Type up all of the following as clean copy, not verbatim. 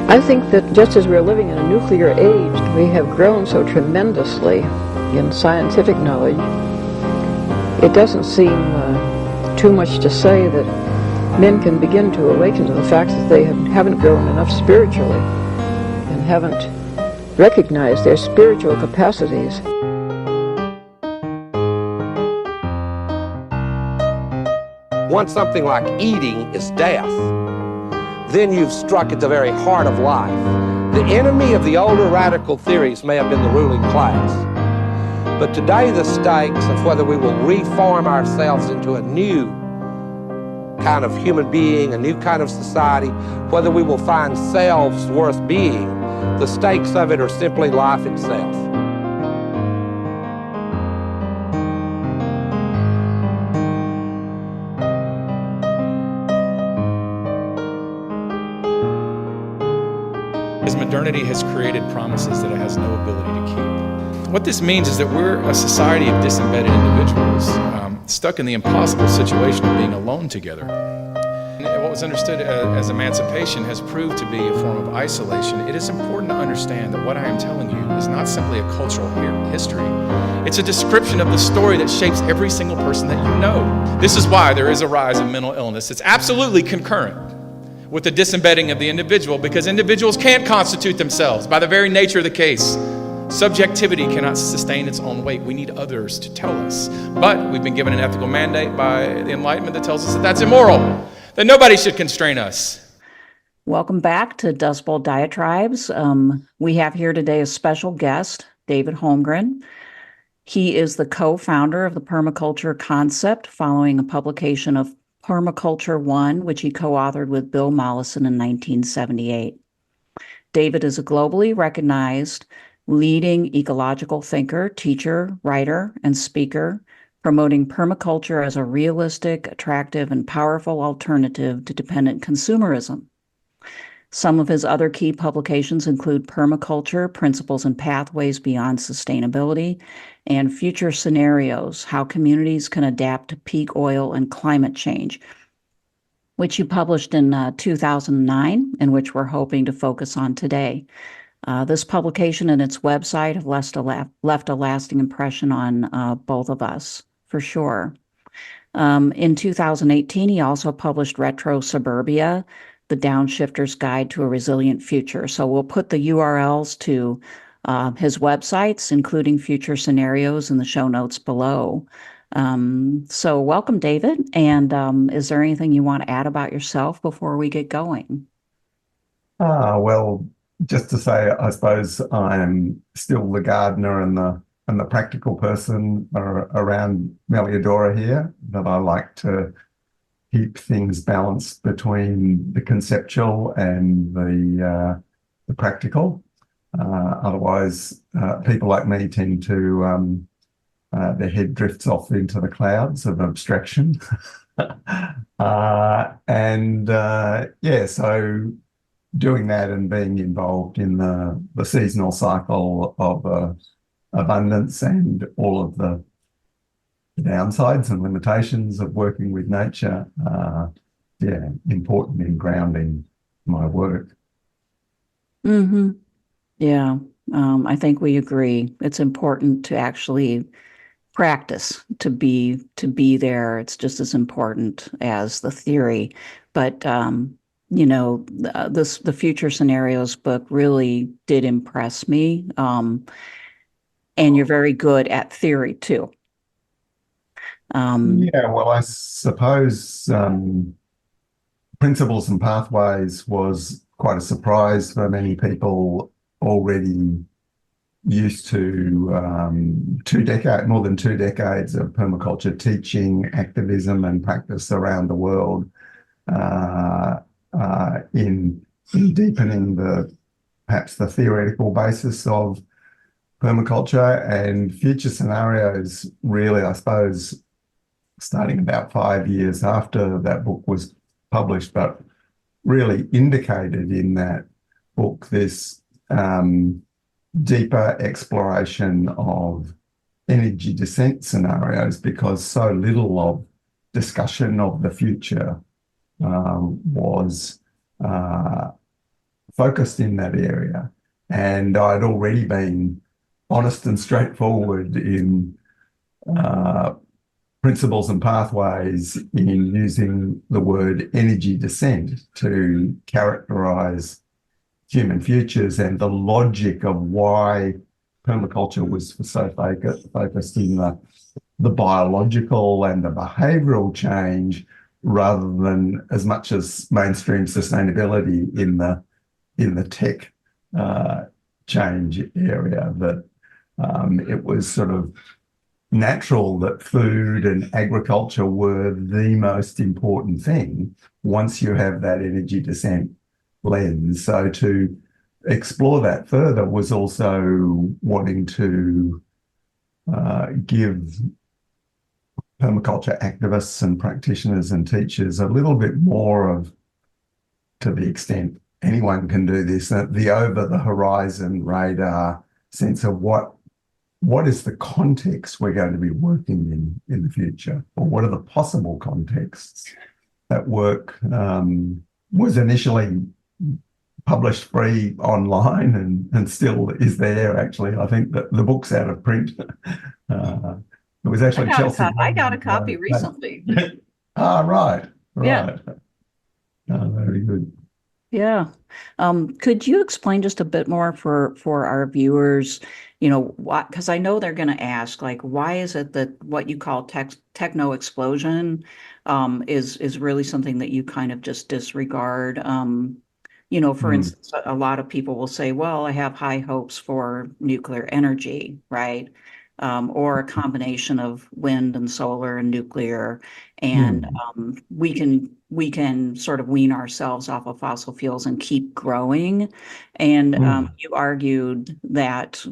I think that just as we're living in a nuclear age, we have grown so tremendously in scientific knowledge. It doesn't seem too much to say that men can begin to awaken to the fact that they haven't grown enough spiritually and haven't recognized their spiritual capacities. Once something like eating is death, then you've struck at the very heart of life. The enemy of the older radical theories may have been the ruling class, but today the stakes of whether we will reform ourselves into a new kind of human being, a new kind of society, whether we will find selves worth being, the stakes of it are simply life itself. Modernity has created promises that it has no ability to keep. What this means is that we're a society of disembedded individuals, stuck in the impossible situation of being alone together. And what was understood as emancipation has proved to be a form of isolation. It is important to understand that what I am telling you is not simply a cultural history. It's a description of the story that shapes every single person that you know. This is why there is a rise in mental illness. It's absolutely concurrent with the disembedding of the individual, because individuals can't constitute themselves by the very nature of the case. Subjectivity cannot sustain its own weight. We need others to tell us. But we've been given an ethical mandate by the Enlightenment that tells us that that's immoral, that nobody should constrain us. Welcome back to Dustbowl Diatribes. We have here today a special guest, David Holmgren. He is the co-founder of the Permaculture concept following a publication of Permaculture 1, which he co-authored with Bill Mollison in 1978. David is a globally recognized leading ecological thinker, teacher, writer, and speaker, promoting permaculture as a realistic, attractive, and powerful alternative to dependent consumerism. Some of his other key publications include Permaculture, Principles and Pathways Beyond Sustainability, and Future Scenarios, How Communities Can Adapt to Peak Oil and Climate Change, which he published in 2009, and which we're hoping to focus on today. This publication and its website have left a lasting impression on both of us, for sure. In 2018, he also published Retro Suburbia, The Downshifter's Guide to a Resilient Future. So we'll put the URLs to his websites, including Future Scenarios, in the show notes below. So welcome, David. And is there anything you want to add about yourself before we get going? Well, just to say, I suppose I'm still the gardener and the practical person around Meliadora here, that I like to keep things balanced between the conceptual and the practical. Otherwise, people like me tend to, their head drifts off into the clouds of abstraction. So doing that and being involved in the seasonal cycle of abundance and all of the downsides and limitations of working with nature, important in grounding my work. Mm-hmm. Yeah, I think we agree. It's important to actually practice, to be there. It's just as important as the theory. But the Future Scenarios book really did impress me. And you're very good at theory too. Well, I suppose Principles and Pathways was quite a surprise for many people already used to more than 2 decades of permaculture teaching, activism, and practice around the world in deepening perhaps the theoretical basis of permaculture. And Future Scenarios really, I suppose, starting about 5 years after that book was published, but really indicated in that book this deeper exploration of energy descent scenarios, because so little of discussion of the future was focused in that area. And I'd already been honest and straightforward in principles and pathways in using the word energy descent to characterize human futures and the logic of why permaculture was so focused in the biological and the behavioral change rather than as much as mainstream sustainability in the tech change area. That it was sort of natural that food and agriculture were the most important thing once you have that energy descent lens. So to explore that further was also wanting to give permaculture activists and practitioners and teachers a little bit more of, to the extent anyone can do this, the over-the-horizon radar sense of what is the context we're going to be working in the future, or what are the possible contexts that work. Was initially published free online and still is there, actually. I think that the book's out of print. It was actually Chelsea. I got a copy recently. Right. Yeah. Very good. Yeah. Could you explain just a bit more for our viewers, what, because I know they're going to ask, like, why is it that what you call techno explosion is really something that you kind of just disregard? For instance, a lot of people will say, well, I have high hopes for nuclear energy, right? Or a combination of wind and solar and nuclear, and we can sort of wean ourselves off of fossil fuels and keep growing. And you argued that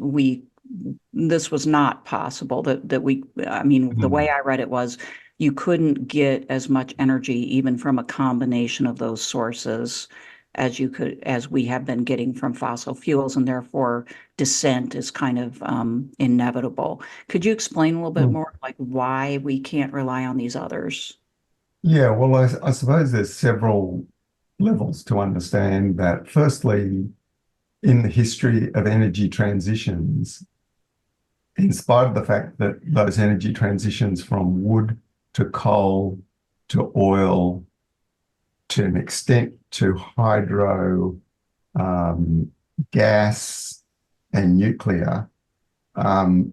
this was not possible. The way I read it was you couldn't get as much energy even from a combination of those sources as we have been getting from fossil fuels, and therefore descent is kind of inevitable. Could you explain a little bit more, like, why we can't rely on these others? Yeah, well, I suppose there's several levels to understand that. Firstly, in the history of energy transitions, in spite of the fact that those energy transitions from wood to coal to oil, to an extent to hydro, gas and nuclear, at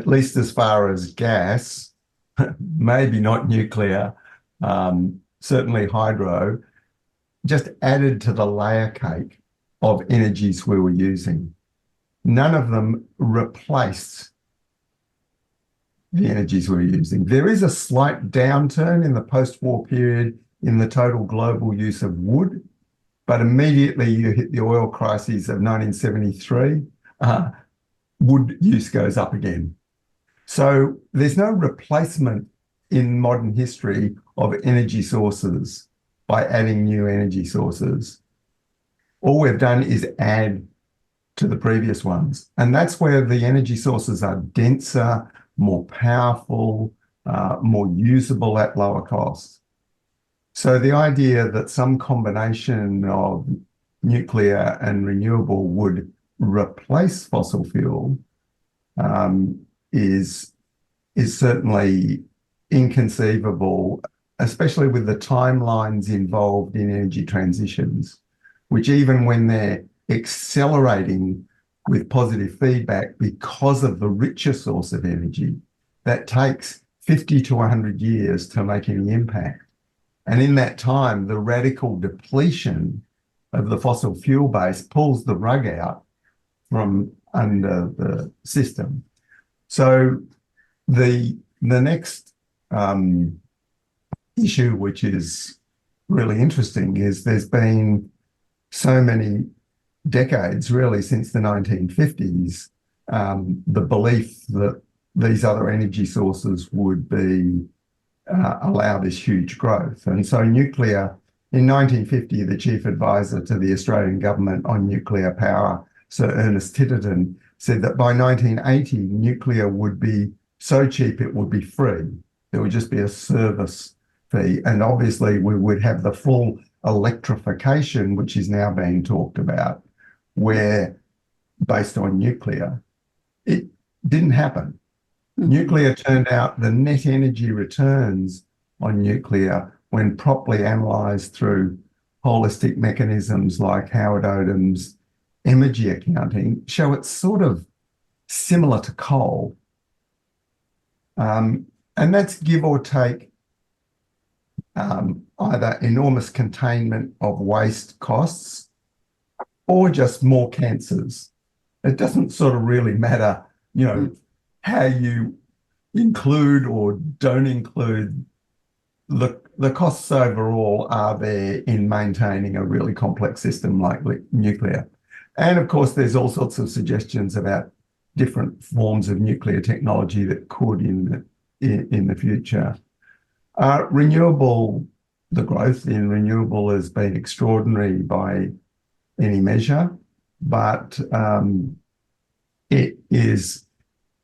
least as far as gas, maybe not nuclear, certainly hydro, just added to the layer cake of energies we were using. None of them replaced the energies we were using. There is a slight downturn in the post-war period in the total global use of wood, but immediately you hit the oil crises of 1973, wood use goes up again. So there's no replacement in modern history of energy sources by adding new energy sources. All we've done is add to the previous ones. And that's where the energy sources are denser, more powerful, more usable at lower cost. So the idea that some combination of nuclear and renewable would replace fossil fuel is certainly inconceivable, especially with the timelines involved in energy transitions, which even when they're accelerating with positive feedback because of the richer source of energy, that takes 50 to 100 years to make any impact. And in that time, the radical depletion of the fossil fuel base pulls the rug out from under the system. So the next issue, which is really interesting, is there's been so many decades, really since the 1950s, the belief that these other energy sources would be allow this huge growth. And so nuclear, in 1950, the chief advisor to the Australian government on nuclear power, Sir Ernest Titterton, said that by 1980, nuclear would be so cheap it would be free. There would just be a service fee. And obviously we would have the full electrification, which is now being talked about, where based on nuclear, it didn't happen. Nuclear turned out the net energy returns on nuclear, when properly analysed through holistic mechanisms like Howard Odum's energy accounting, show it's sort of similar to coal. And that's give or take either enormous containment of waste costs or just more cancers. It doesn't sort of really matter, how you include or don't include. The costs overall are there in maintaining a really complex system like nuclear. And of course, there's all sorts of suggestions about different forms of nuclear technology that could in the future. The growth in renewable has been extraordinary by any measure, but it is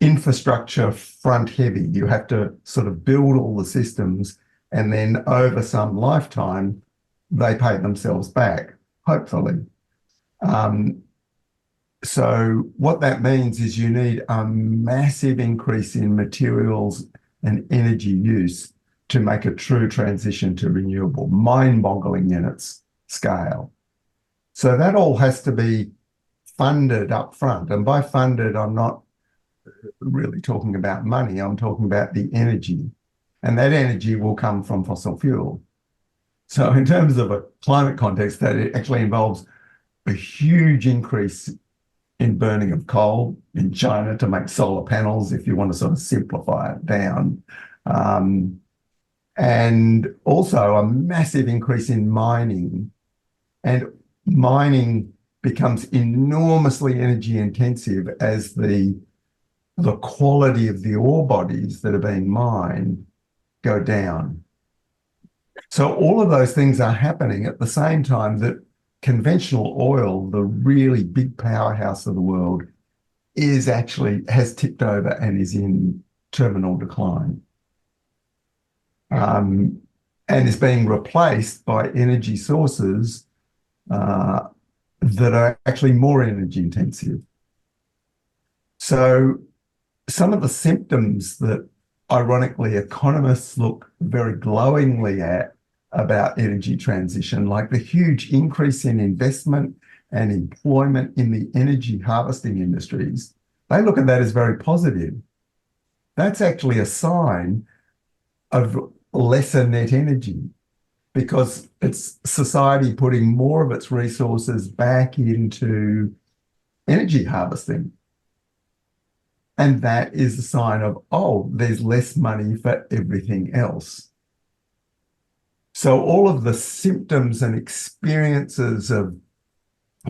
infrastructure front heavy. You have to sort of build all the systems, and then over some lifetime, they pay themselves back, hopefully. So what that means is you need a massive increase in materials and energy use to make a true transition to renewable, mind-boggling in its scale. So that all has to be funded up front. And by funded, I'm not really talking about money, I'm talking about the energy. And that energy will come from fossil fuel. So in terms of a climate context, that it actually involves a huge increase in burning of coal in China to make solar panels, if you want to sort of simplify it down. And also a massive increase in mining. And mining becomes enormously energy intensive as the quality of the ore bodies that are being mined go down. So all of those things are happening at the same time that conventional oil, the really big powerhouse of the world, has tipped over and is in terminal decline. And is being replaced by energy sources that are actually more energy intensive. So some of the symptoms that ironically economists look very glowingly at about energy transition, like the huge increase in investment and employment in the energy harvesting industries, they look at that as very positive. That's actually a sign of lesser net energy, because it's society putting more of its resources back into energy harvesting. And that is a sign of, there's less money for everything else. So all of the symptoms and experiences of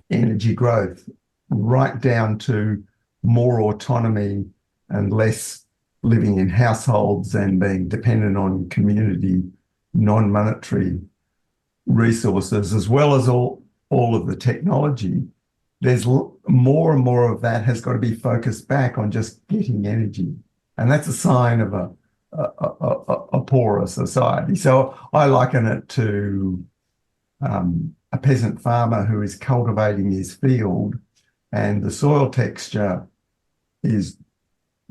energy growth, right down to more autonomy and less living in households and being dependent on community non-monetary resources, as well as all of the technology, there's more and more of that has got to be focused back on just getting energy. And that's a sign of a poorer society. So I liken it to a peasant farmer who is cultivating his field, and the soil texture is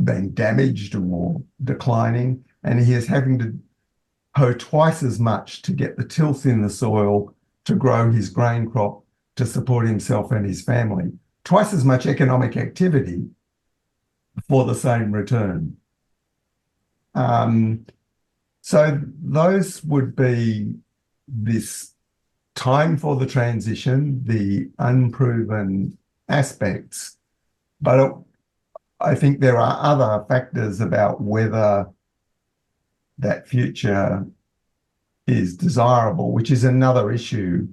being damaged or declining, and he is having to hoe twice as much to get the tilth in the soil to grow his grain crop to support himself and his family. Twice as much economic activity for the same return. So those would be this time for the transition, the unproven aspects. But I think there are other factors about whether that future is desirable, which is another issue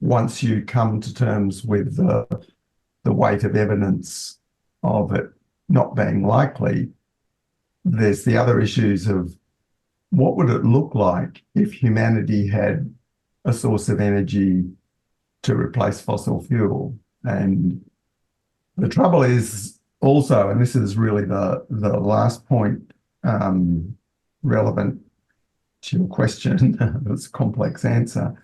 once you come to terms with the weight of evidence of it not being likely. There's the other issues of what would it look like if humanity had a source of energy to replace fossil fuel. And the trouble is also, and this is really the last point relevant to your question, it's a complex answer,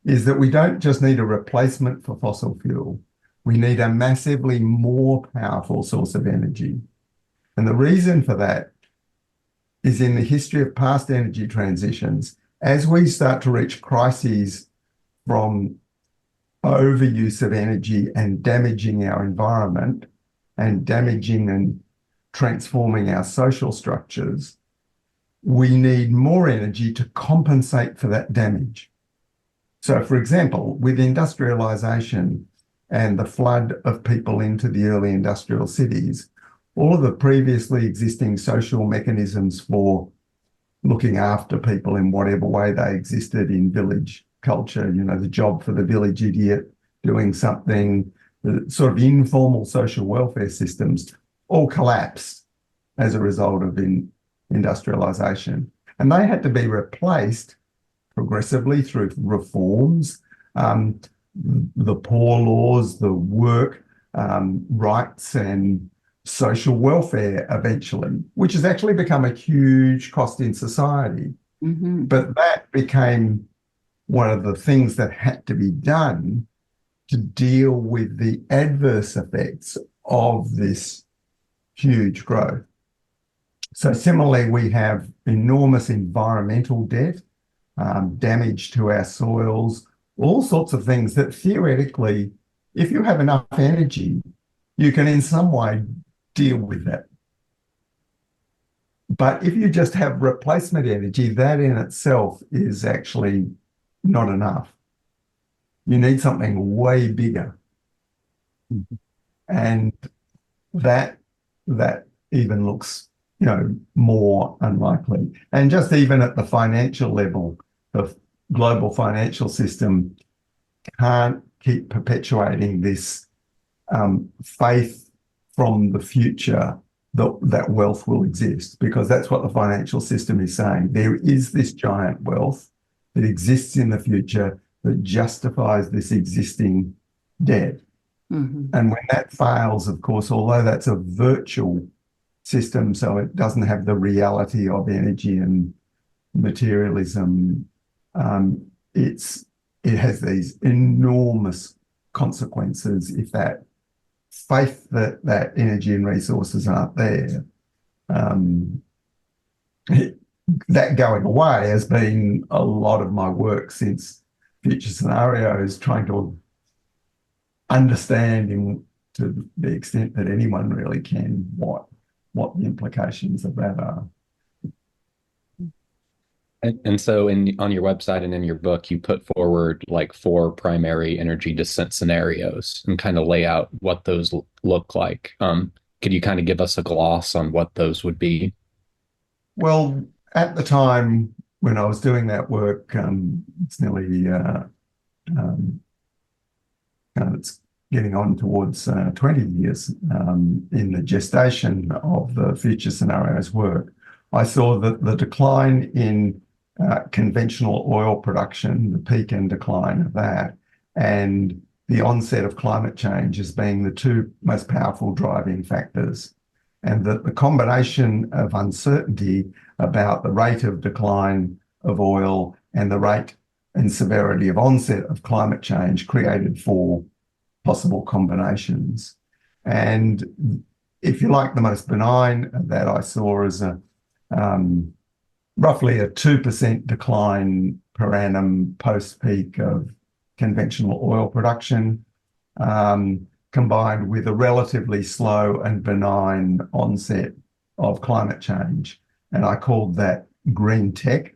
is that we don't just need a replacement for fossil fuel. We need a massively more powerful source of energy. And the reason for that is in the history of past energy transitions, as we start to reach crises from overuse of energy and damaging our environment and damaging and transforming our social structures, we need more energy to compensate for that damage. So, for example, with industrialization and the flood of people into the early industrial cities, all of the previously existing social mechanisms for looking after people in whatever way they existed in village culture, you know, the job for the village idiot, doing something, the sort of informal social welfare systems all collapsed as a result of industrialization. And they had to be replaced progressively through reforms, the poor laws, the work rights and social welfare eventually, which has actually become a huge cost in society. Mm-hmm. But that became one of the things that had to be done to deal with the adverse effects of this huge growth. So similarly, we have enormous environmental debt, damage to our soils, all sorts of things that theoretically, if you have enough energy, you can in some way deal with that. But if you just have replacement energy, that in itself is actually not enough. You need something way bigger. Mm-hmm. And that even looks, you know, more unlikely. And just even at the financial level, the global financial system can't keep perpetuating this faith from the future that wealth will exist, because that's what the financial system is saying. There is this giant wealth that exists in the future that justifies this existing debt. Mm-hmm. And when that fails, of course, although that's a virtual system, so it doesn't have the reality of energy and materialism, it has these enormous consequences if that faith that energy and resources aren't there. That going away has been a lot of my work since Future Scenarios, trying to understand to the extent that anyone really can what the implications of that are. And so on your website and in your book, you put forward like 4 primary energy descent scenarios and kind of lay out what those look like. Could you kind of give us a gloss on what those would be? Well, at the time when I was doing that work, it's nearly, it's getting on towards 20 years in the gestation of the Future Scenarios work. I saw that the decline in conventional oil production, the peak and decline of that, and the onset of climate change as being the 2 most powerful driving factors. And that the combination of uncertainty about the rate of decline of oil and the rate and severity of onset of climate change created 4 possible combinations. And if you like, the most benign that I saw as a roughly a 2% decline per annum post-peak of conventional oil production, combined with a relatively slow and benign onset of climate change. And I called that green tech.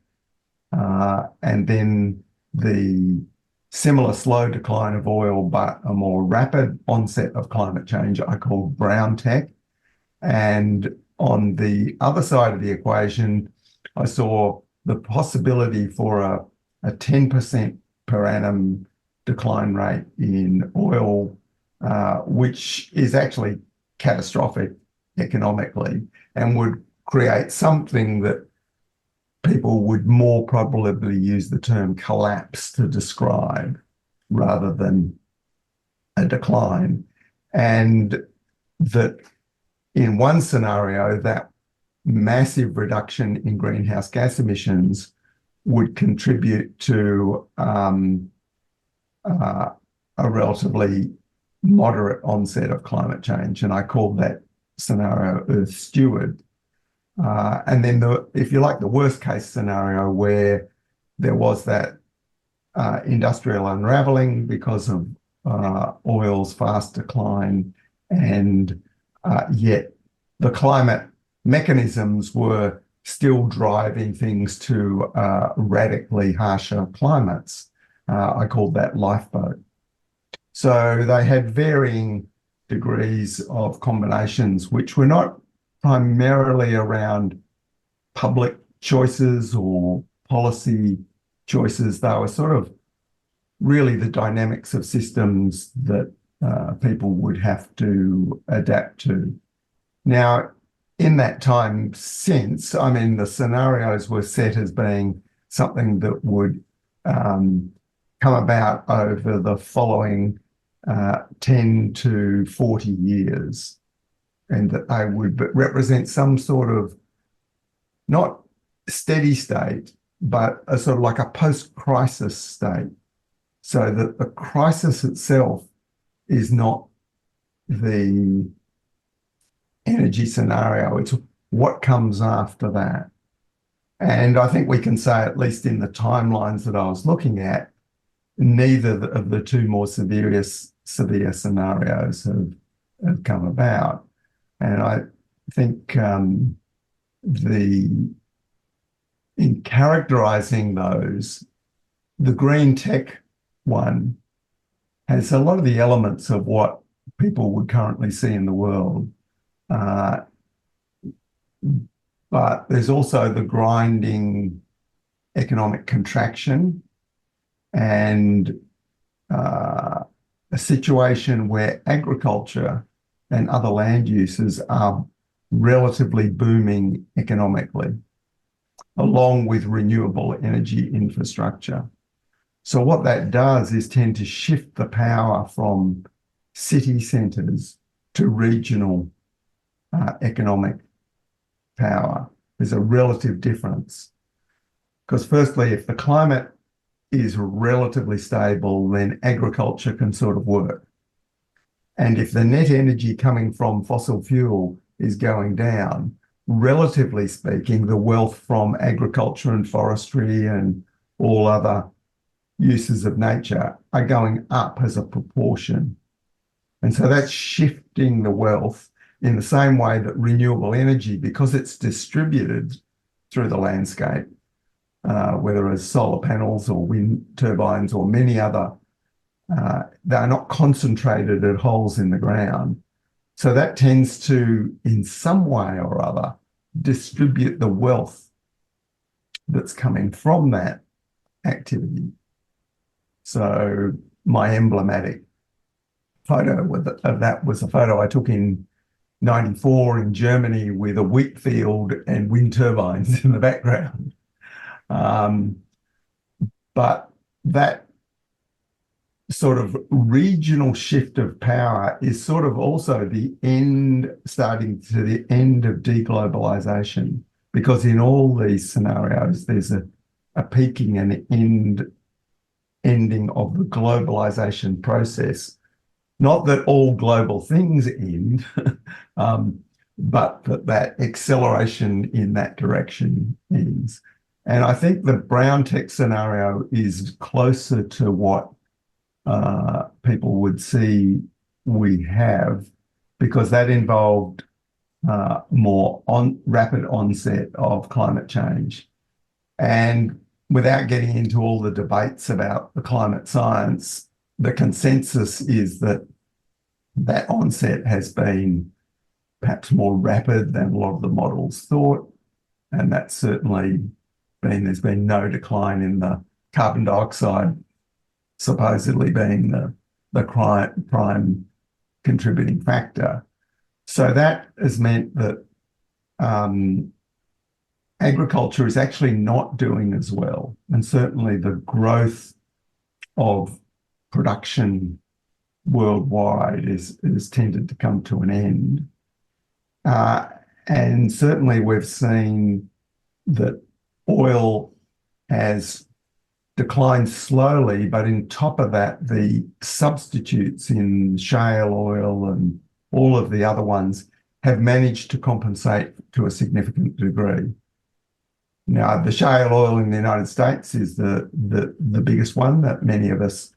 And then the similar slow decline of oil, but a more rapid onset of climate change, I called brown tech. And on the other side of the equation, I saw the possibility for a 10% per annum decline rate in oil, which is actually catastrophic economically and would create something that people would more probably use the term collapse to describe rather than a decline. And that in one scenario, that massive reduction in greenhouse gas emissions would contribute to a relatively moderate onset of climate change, and I called that scenario Earth Steward. And then, if you like, the worst case scenario where there was that industrial unraveling because of oil's fast decline, and yet the climate mechanisms were still driving things to radically harsher climates. I called that lifeboat. So they had varying degrees of combinations, which were not primarily around public choices or policy choices. They were sort of really the dynamics of systems that people would have to adapt to. Now, in that time since, I mean, the scenarios were set as being something that would come about over the following 10 to 40 years, and that they would represent some sort of not steady state, but a sort of like a post-crisis state, so that the crisis itself is not the energy scenario, it's what comes after that. And I think we can say, at least in the timelines that I was looking at, neither of the two more severe scenarios have come about. And I think in characterizing those, the green tech one has a lot of the elements of what people would currently see in the world. But there's also the grinding economic contraction and a situation where agriculture and other land uses are relatively booming economically, along with renewable energy infrastructure. So what that does is tend to shift the power from city centres to regional economic power. There's a relative difference. Because firstly, if the climate is relatively stable, then agriculture can sort of work. And if the net energy coming from fossil fuel is going down, relatively speaking, the wealth from agriculture and forestry and all other uses of nature are going up as a proportion. And so that's shifting the wealth in the same way that renewable energy, because it's distributed through the landscape, whether it's solar panels or wind turbines or many other, they're not concentrated at holes in the ground. So that tends to, in some way or other, distribute the wealth that's coming from that activity. So my emblematic photo of that was a photo I took in '94 in Germany with a wheat field and wind turbines in the background. But that sort of regional shift of power is sort of also starting to the end of deglobalization, because in all these scenarios, there's a peaking and ending of the globalization process. Not that all global things end, but that acceleration in that direction ends. And I think the brown tech scenario is closer to what people would see we have, because that involved more rapid onset of climate change. And without getting into all the debates about the climate science, the consensus is that that onset has been perhaps more rapid than a lot of the models thought. And that's certainly there's been no decline in the carbon dioxide supposedly being the prime contributing factor. So that has meant that agriculture is actually not doing as well. And certainly the growth of production worldwide is tended to come to an end. And certainly we've seen that oil has declined slowly, but in top of that, the substitutes in shale oil and all of the other ones have managed to compensate to a significant degree. Now, the shale oil in the United States is the biggest one that many of us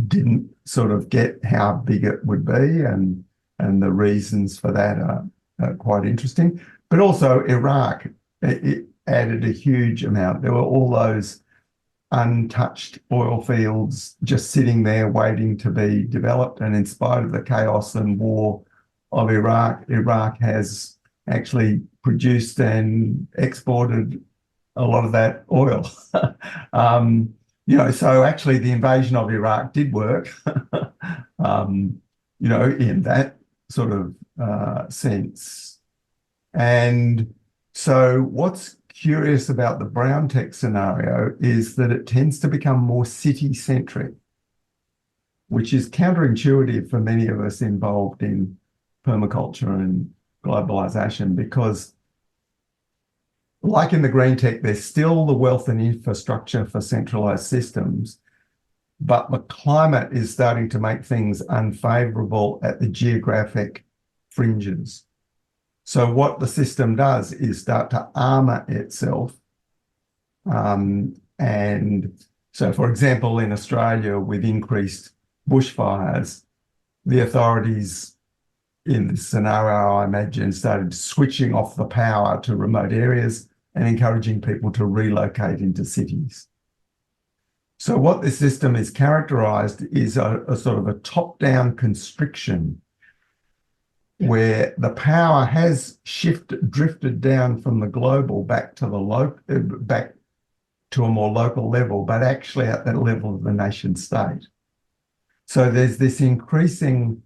didn't sort of get how big it would be, and the reasons for that are quite interesting. But also Iraq, it added a huge amount. There were all those untouched oil fields just sitting there waiting to be developed, and in spite of the chaos and war of Iraq, Iraq has actually produced and exported a lot of that oil. So actually the invasion of Iraq did work, in that sort of sense. And so what's curious about the brown tech scenario is that it tends to become more city-centric, which is counterintuitive for many of us involved in permaculture and globalization, because like in the green tech, there's still the wealth and infrastructure for centralized systems, but the climate is starting to make things unfavorable at the geographic fringes. So what the system does is start to armor itself. And so, for example, in Australia, with increased bushfires, the authorities in this scenario, I imagine, started switching off the power to remote areas and encouraging people to relocate into cities. So what this system is characterized is a sort of a top-down constriction where the power has drifted down from the global back to back to a more local level, but actually at the level of the nation state. So there's this increasing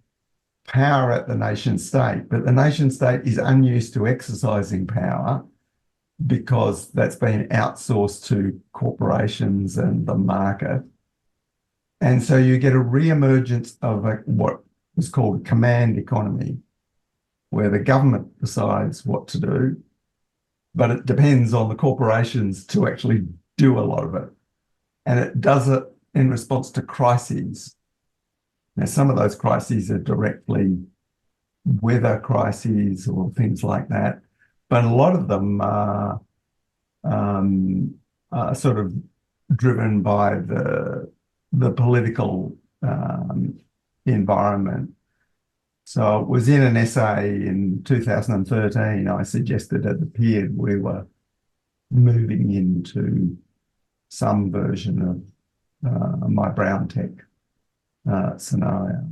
power at the nation state, but the nation state is unused to exercising power because that's been outsourced to corporations and the market. And so you get a re-emergence of what is called command economy, where the government decides what to do, but it depends on the corporations to actually do a lot of it. And it does it in response to crises. Now, some of those crises are directly weather crises or things like that, but a lot of them are sort of driven by the political environment. So it was in an essay in 2013, I suggested at the period we were moving into some version of my brown tech scenario.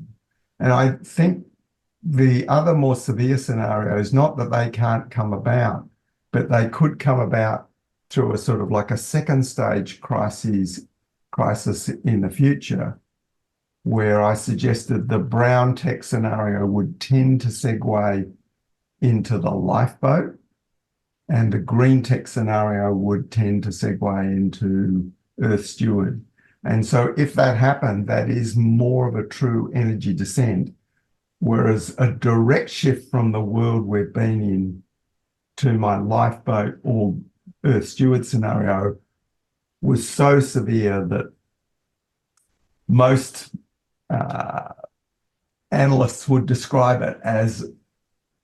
And I think the other more severe scenario is not that they can't come about, but they could come about through a sort of like a second stage crisis in the future, where I suggested the brown tech scenario would tend to segue into the lifeboat, and the green tech scenario would tend to segue into Earth Steward. And so if that happened, that is more of a true energy descent, whereas a direct shift from the world we've been in to my lifeboat or Earth Steward scenario was so severe that most analysts would describe it as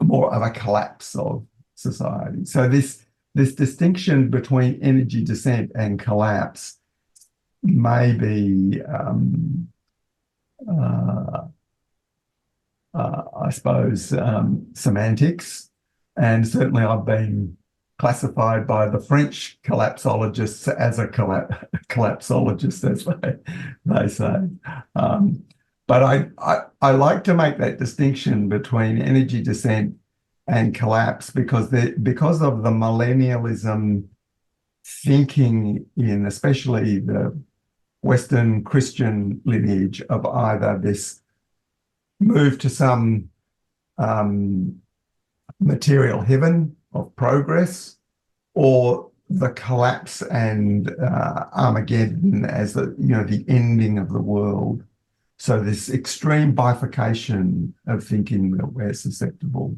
more of a collapse of society. So this distinction between energy descent and collapse may be, I suppose, semantics. And certainly I've been classified by the French collapsologists as a collapsologist, as they say. But I like to make that distinction between energy descent and collapse because of the millennialism thinking in especially the Western Christian lineage of either this move to some material heaven of progress or the collapse and Armageddon as the ending of the world. So this extreme bifurcation of thinking that we're susceptible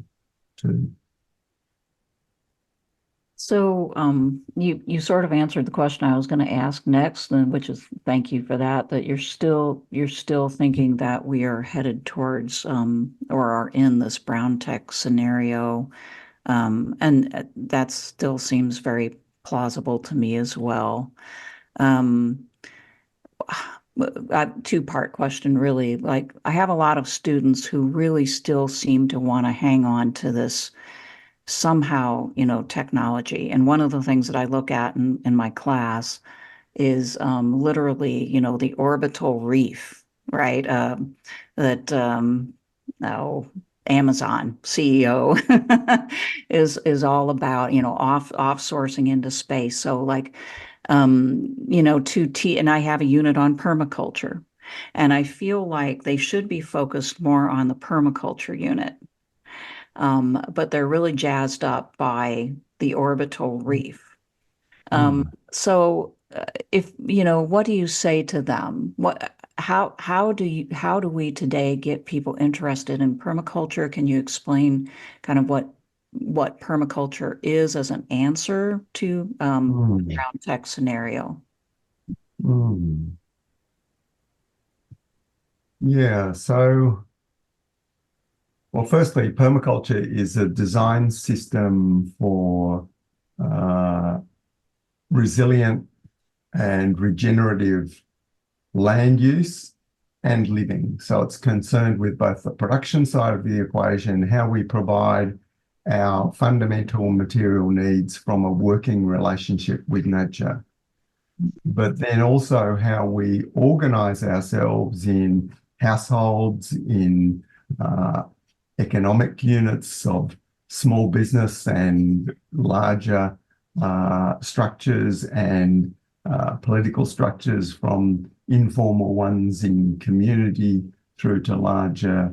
to. So you sort of answered the question I was going to ask next, and which is thank you for that. That you're still thinking that we are headed towards or are in this brown tech scenario, and that still seems very plausible to me as well. Um, a two-part question, really. Like, I have a lot of students who really still seem to want to hang on to this somehow, technology. And one of the things that I look at in my class is literally, the orbital reef, right? That oh, Amazon CEO is all about, off sourcing into space. So like, and I have a unit on permaculture, and I feel like they should be focused more on the permaculture unit. But they're really jazzed up by the orbital reef. So if, what do you say to them? How do we today get people interested in permaculture? Can you explain kind of what permaculture is as an answer to the Mm. brown tech scenario? Mm. Yeah, so, well, firstly, permaculture is a design system for uh, resilient and regenerative land use and living. So it's concerned with both the production side of the equation, how we provide our fundamental material needs from a working relationship with nature, but then also how we organize ourselves in households, in economic units of small business and larger structures and political structures, from informal ones in community through to larger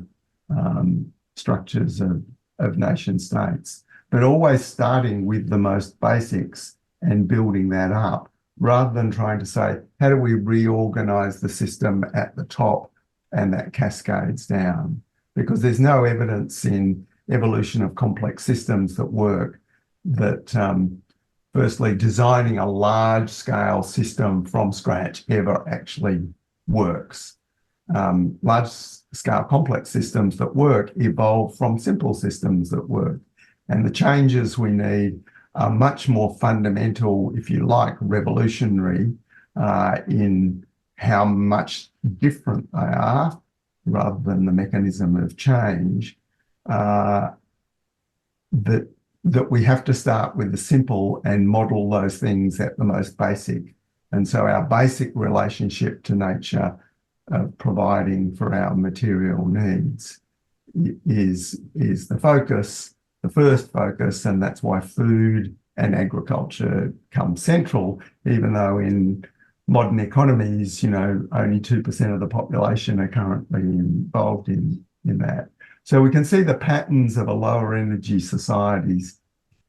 structures of nation states, but always starting with the most basics and building that up, rather than trying to say, how do we reorganize the system at the top and that cascades down? Because there's no evidence in evolution of complex systems that work that firstly, designing a large-scale system from scratch ever actually works. Large-scale complex systems that work evolve from simple systems that work. And the changes we need are much more fundamental, if you like, revolutionary in how much different they are, rather than the mechanism of change, that we have to start with the simple and model those things at the most basic. And so our basic relationship to nature, providing for our material needs, is the focus, the first focus, and that's why food and agriculture come central, even though in modern economies, only 2% of the population are currently involved in that. So we can see the patterns of a lower energy societies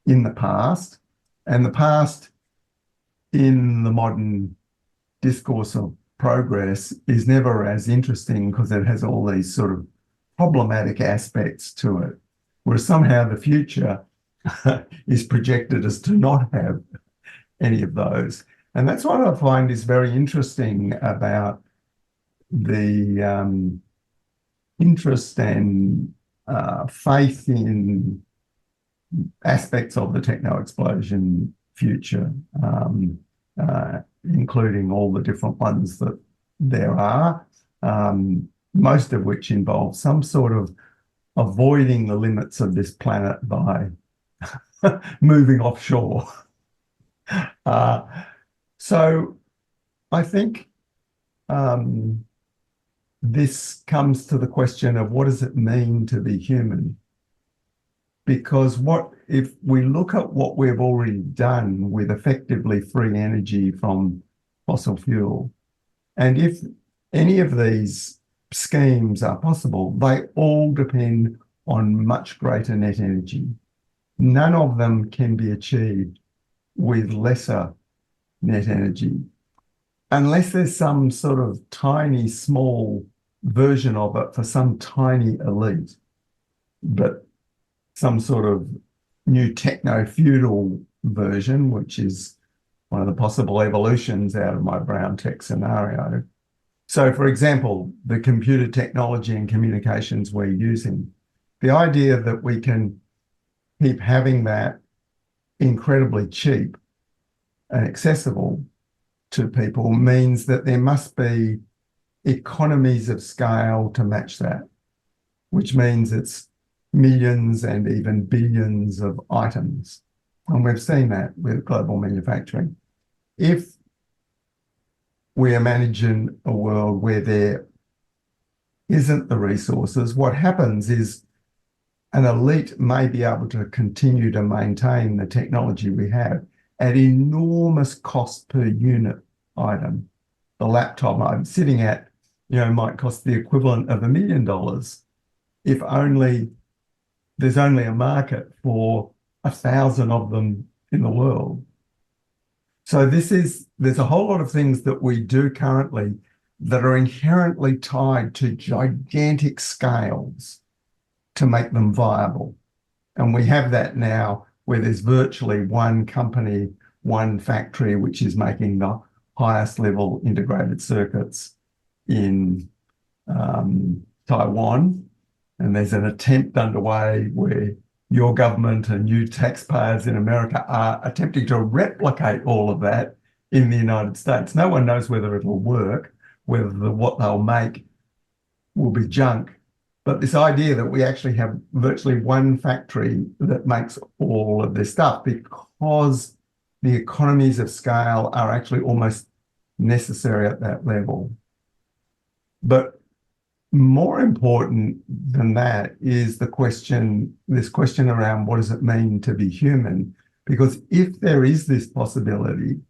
in the past, and the past in the modern discourse of progress is never as interesting because it has all these sort of problematic aspects to it, whereas somehow the future is projected as to not have any of those. And that's what I find is very interesting about the interest and faith in aspects of the techno-explosion future, including all the different ones that there are, most of which involve some sort of avoiding the limits of this planet by moving offshore. So I think this comes to the question of what does it mean to be human? Because if we look at what we've already done with effectively free energy from fossil fuel, and if any of these schemes are possible, they all depend on much greater net energy. None of them can be achieved with lesser net energy, unless there's some sort of tiny, small version of it for some tiny elite, but some sort of new techno-feudal version, which is one of the possible evolutions out of my brown tech scenario. So, for example, the computer technology and communications we're using, the idea that we can keep having that incredibly cheap and accessible to people means that there must be economies of scale to match that, which means it's millions and even billions of items. And we've seen that with global manufacturing. If we imagine a world where there isn't the resources, what happens is an elite may be able to continue to maintain the technology we have at enormous cost per unit item. The laptop I'm sitting at, might cost the equivalent of $1 million if there's only a market for 1,000 of them in the world. So there's a whole lot of things that we do currently that are inherently tied to gigantic scales to make them viable. And we have that now where there's virtually one company, one factory, which is making the highest level integrated circuits in Taiwan. And there's an attempt underway where your government and you taxpayers in America are attempting to replicate all of that in the United States. No one knows whether it'll work, whether what they'll make will be junk. But this idea that we actually have virtually one factory that makes all of this stuff because the economies of scale are actually almost necessary at that level. But more important than that is this question around what does it mean to be human? Because if there is this possibility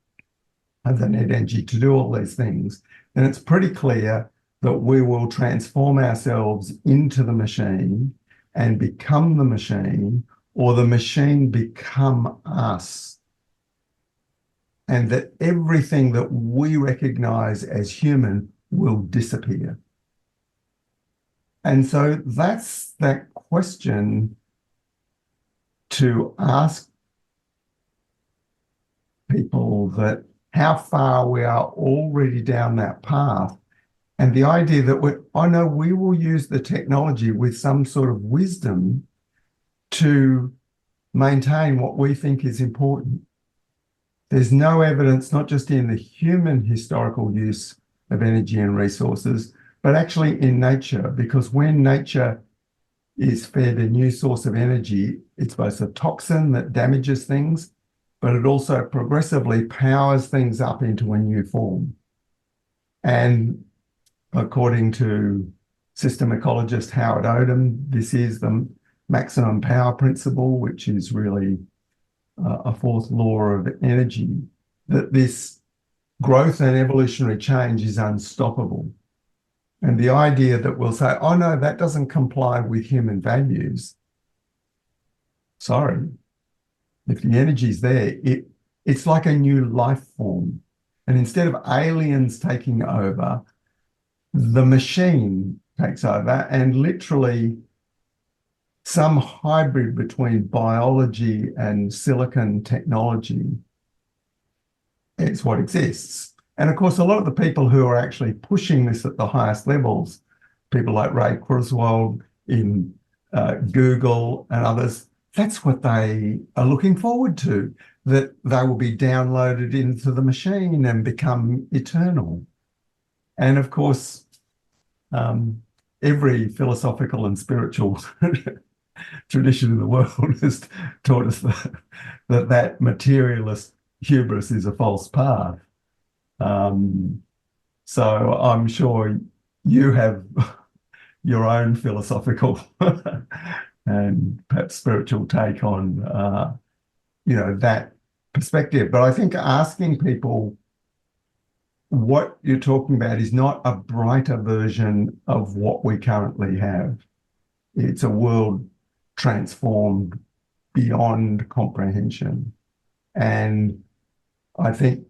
of the net energy to do all these things, then it's pretty clear that we will transform ourselves into the machine and become the machine, or the machine become us. And that everything that we recognize as human will disappear. And so that's that question to ask people, that how far we are already down that path. And the idea that we will use the technology with some sort of wisdom to maintain what we think is important. There's no evidence, not just in the human historical use of energy and resources, but actually in nature, because when nature is fed a new source of energy, it's both a toxin that damages things, but it also progressively powers things up into a new form. And according to system ecologist Howard Odum, this is the maximum power principle, which is really a fourth law of energy, that this growth and evolutionary change is unstoppable. And the idea that we'll say, oh no, that doesn't comply with human values. Sorry, if the energy's there, it's like a new life form. And instead of aliens taking over, the machine takes over, and literally some hybrid between biology and silicon technology is what exists. And of course, a lot of the people who are actually pushing this at the highest levels, people like Ray Kurzweil in Google and others, that's what they are looking forward to, that they will be downloaded into the machine and become eternal. And of course, every philosophical and spiritual tradition in the world has taught us that materialist hubris is a false path. So I'm sure you have your own philosophical and perhaps spiritual take on, that perspective. But I think asking people what you're talking about is not a brighter version of what we currently have. It's a world transformed beyond comprehension. And I think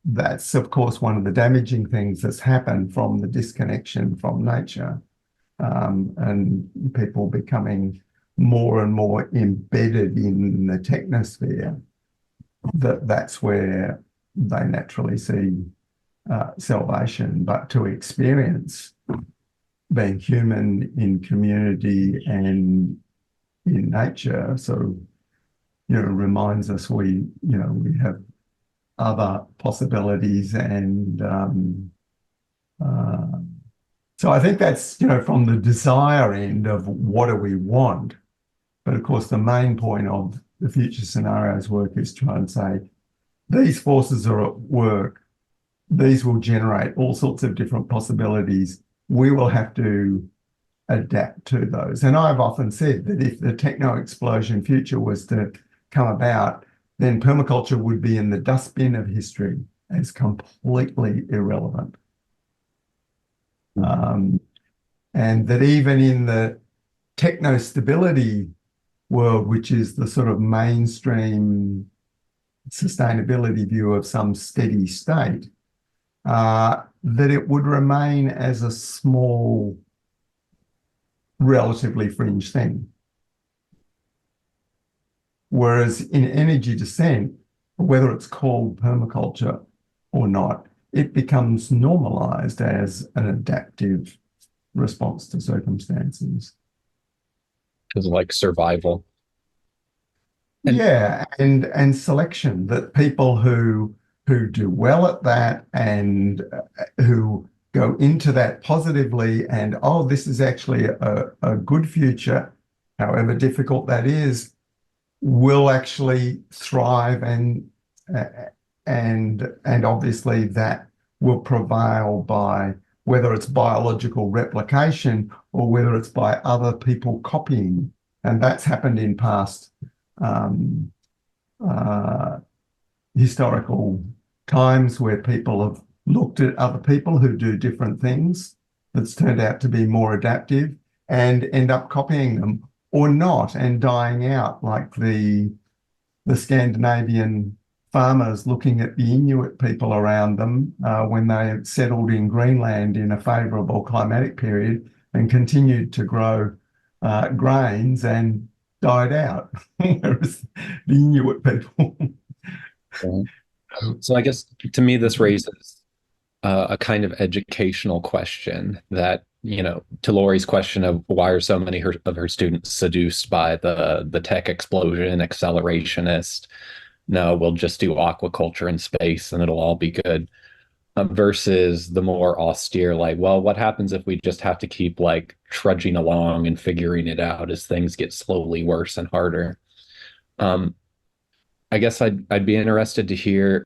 that's, of course, one of the damaging things that's happened from the disconnection from nature, and people becoming more and more embedded in the technosphere, that's where they naturally see salvation. But to experience being human in community and in nature, so reminds us we have other possibilities, and so I think that's from the desire end of what do we want. But of course, the main point of the future scenarios work is try and say these forces are at work. These will generate all sorts of different possibilities. We will have to adapt to those. And I've often said that if the techno explosion future was to come about, then permaculture would be in the dustbin of history as completely irrelevant. And that even in the techno stability world, which is the sort of mainstream sustainability view of some steady state, that it would remain as a small, relatively fringe thing. Whereas in energy descent, whether it's called permaculture or not, it becomes normalized as an adaptive response to circumstances. It's like survival. Yeah, and selection, that people who do well at that and who go into that positively and, this is actually a good future, however difficult that is, will actually thrive, and obviously that will prevail by whether it's biological replication or whether it's by other people copying. And that's happened in past historical times where people have looked at other people who do different things that's turned out to be more adaptive and end up copying them or not and dying out, like the Scandinavian farmers looking at the Inuit people around them when they settled in Greenland in a favourable climatic period and continued to grow grains and died out, whereas the Inuit people. So I guess to me this raises a kind of educational question that, to Laurie's question of why are so many of her students seduced by the tech explosion, accelerationist, no, we'll just do aquaculture in space and it'll all be good, versus the more austere, like, well, what happens if we just have to keep like trudging along and figuring it out as things get slowly worse and harder? I guess I'd be interested to hear,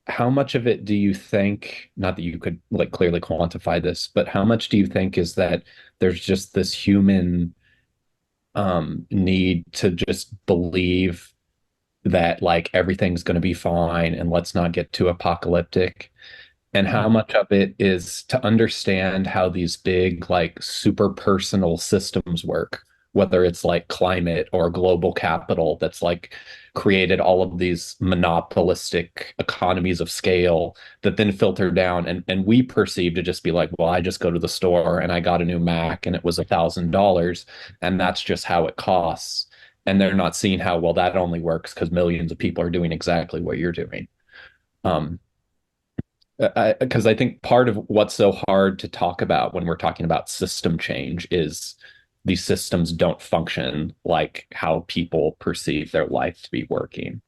how much of it do you think, not that you could like clearly quantify this, but how much do you think is that there's just this human need to just believe that like everything's going to be fine and let's not get too apocalyptic? And how much of it is to understand how these big like super personal systems work, whether it's like climate or global capital that's like created all of these monopolistic economies of scale that then filter down, and we perceive to just be like, well, I just go to the store and I got a new Mac and it was $1,000 and that's just how it costs. And they're not seeing how, well, that only works because millions of people are doing exactly what you're doing. Because I think part of what's so hard to talk about when we're talking about system change is these systems don't function like how people perceive their life to be working.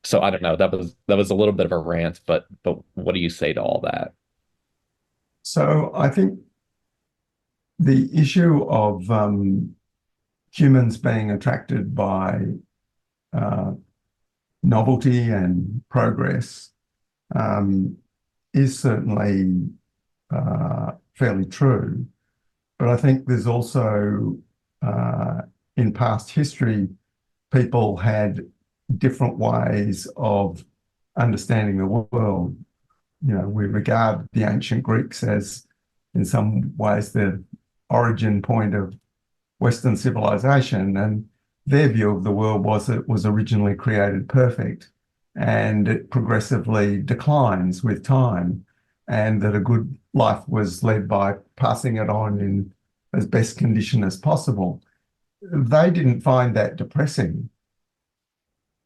So I don't know, that was a little bit of a rant, but what do you say to all that? So I think the issue of humans being attracted by novelty and progress is certainly fairly true. But I think there's also, in past history, people had different ways of understanding the world. We regard the ancient Greeks as, in some ways, the origin point of Western civilization, and their view of the world was it was originally created perfect and it progressively declines with time, and that a good life was led by passing it on in as best condition as possible. they didn't find that depressing.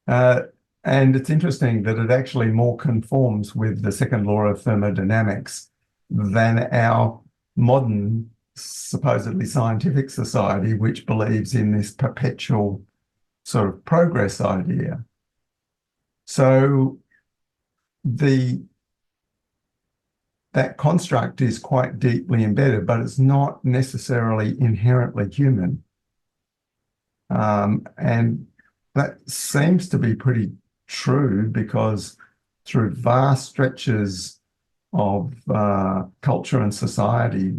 And it's interesting that it actually more conforms with the second law of thermodynamics than our modern, supposedly scientific society, which believes in this perpetual sort of progress idea. So that construct is quite deeply embedded, but it's not necessarily inherently human. And that seems to be pretty true, because through vast stretches of culture and society,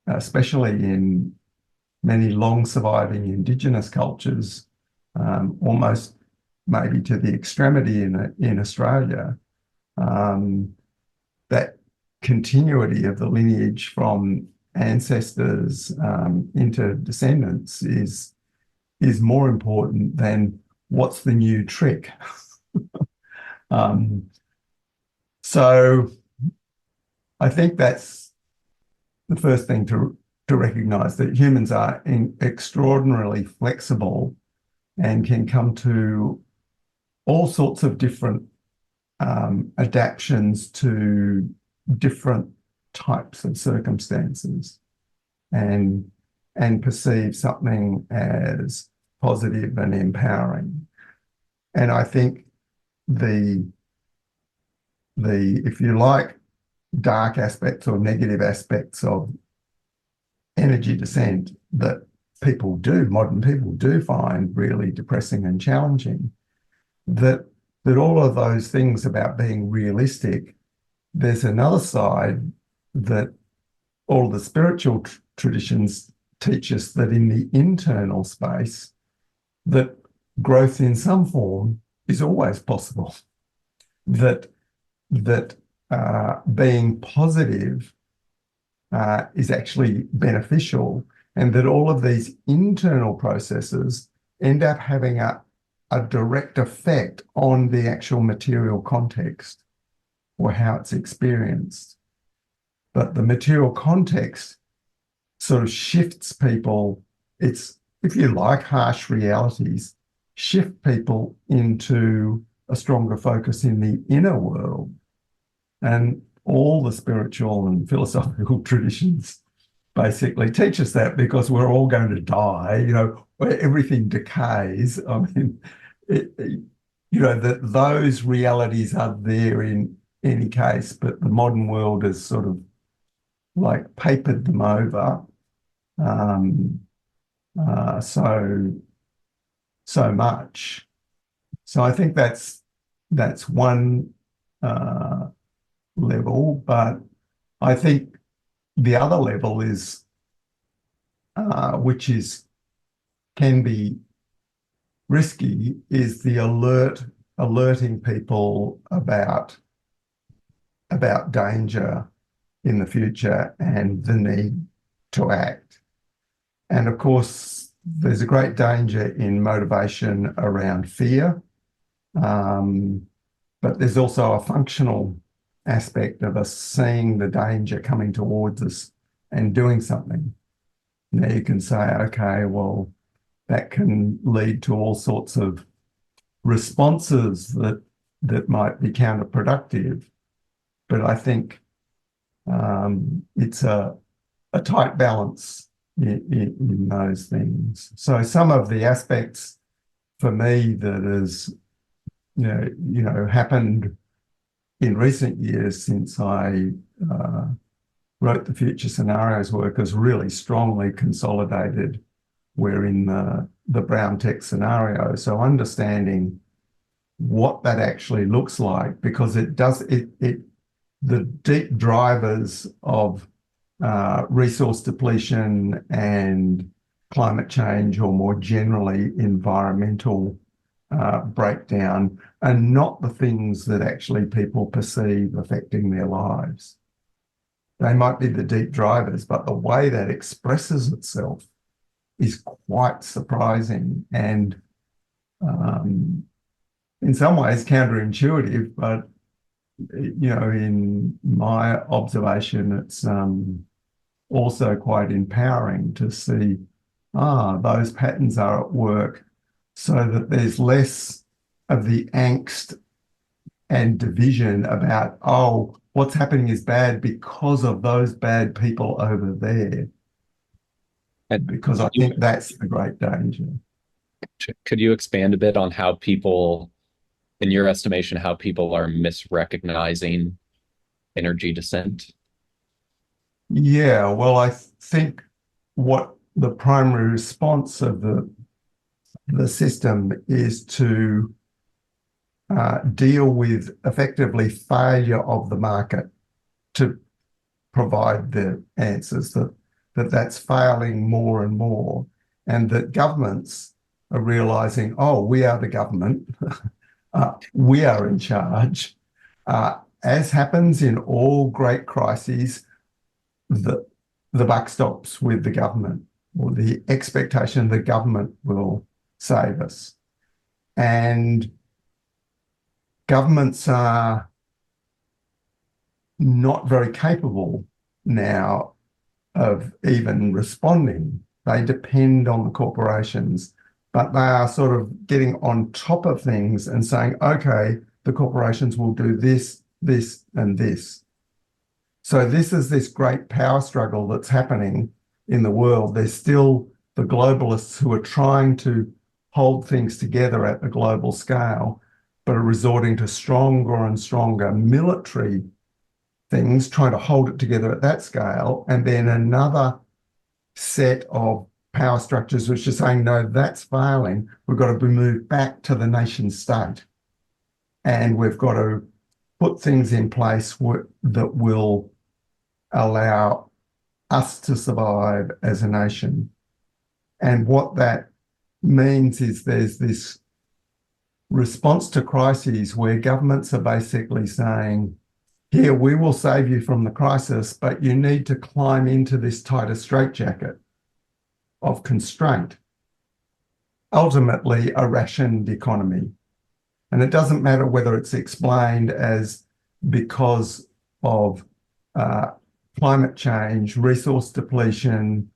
especially in many long surviving Indigenous cultures, almost maybe to the extremity in Australia, that continuity of the lineage from ancestors into descendants is more important than what's the new trick. So I think that's the first thing to recognize, that humans are extraordinarily flexible and can come to all sorts of different adaptations to different types of circumstances, and perceive something as positive and empowering. And I think the if you like, dark aspects or negative aspects of energy descent that modern people do find really depressing and challenging, that all of those things about being realistic, there's another side that all the spiritual traditions teach us, that in the internal space, that growth in some form is always possible, that being positive is actually beneficial, and that all of these internal processes end up having a direct effect on the actual material context or how it's experienced. But the material context sort of shifts people. It's, if you like, harsh realities shift people into a stronger focus in the inner world. And all the spiritual and philosophical traditions basically teach us that, because we're all going to die, where everything decays. I mean, that those realities are there in any case, but the modern world has sort of like papered them over so much. So I think that's one level, but I think the other level is, which can be risky, is the alerting people about danger in the future and the need to act. And of course, there's a great danger in motivation around fear, but there's also a functional aspect of us seeing the danger coming towards us and doing something. Now you can say, okay, well, that can lead to all sorts of responses that might be counterproductive. But I think it's a tight balance in those things. So some of the aspects for me that has happened in recent years since I wrote the future scenarios work has really strongly consolidated. We're in the brown tech scenario. So understanding what that actually looks like, because the deep drivers of resource depletion and climate change, or more generally environmental breakdown, are not the things that actually people perceive affecting their lives. They might be the deep drivers, but the way that expresses itself is quite surprising and in some ways counterintuitive, but in my observation, it's also quite empowering to see those patterns are at work, so that there's less of the angst and division about, oh, what's happening is bad because of those bad people over there. Because I think that's the great danger. Could you expand a bit on how people, in your estimation, how people are misrecognizing energy descent? Yeah, well, I think what the primary response of the system is to deal with effectively failure of the market to provide the answers, that's failing more and more, and that governments are realizing, oh, we are the government, we are in charge. As happens in all great crises, the buck stops with the government, or the expectation the government will save us. And governments are not very capable now of even responding. They depend on the corporations, but they are sort of getting on top of things and saying, okay, the corporations will do this, this, and this. So this is this great power struggle that's happening in the world. There's still the globalists who are trying to hold things together at the global scale, but are resorting to stronger and stronger military things, trying to hold it together at that scale. And then another set of power structures which are saying, no, that's failing. We've got to be moved back to the nation state. And we've got to put things in place that will allow us to survive as a nation. And what that means is there's this response to crises where governments are basically saying, here, we will save you from the crisis, but you need to climb into this tighter straitjacket of constraint. Ultimately, a rationed economy. And it doesn't matter whether it's explained as because of climate change, resource depletion,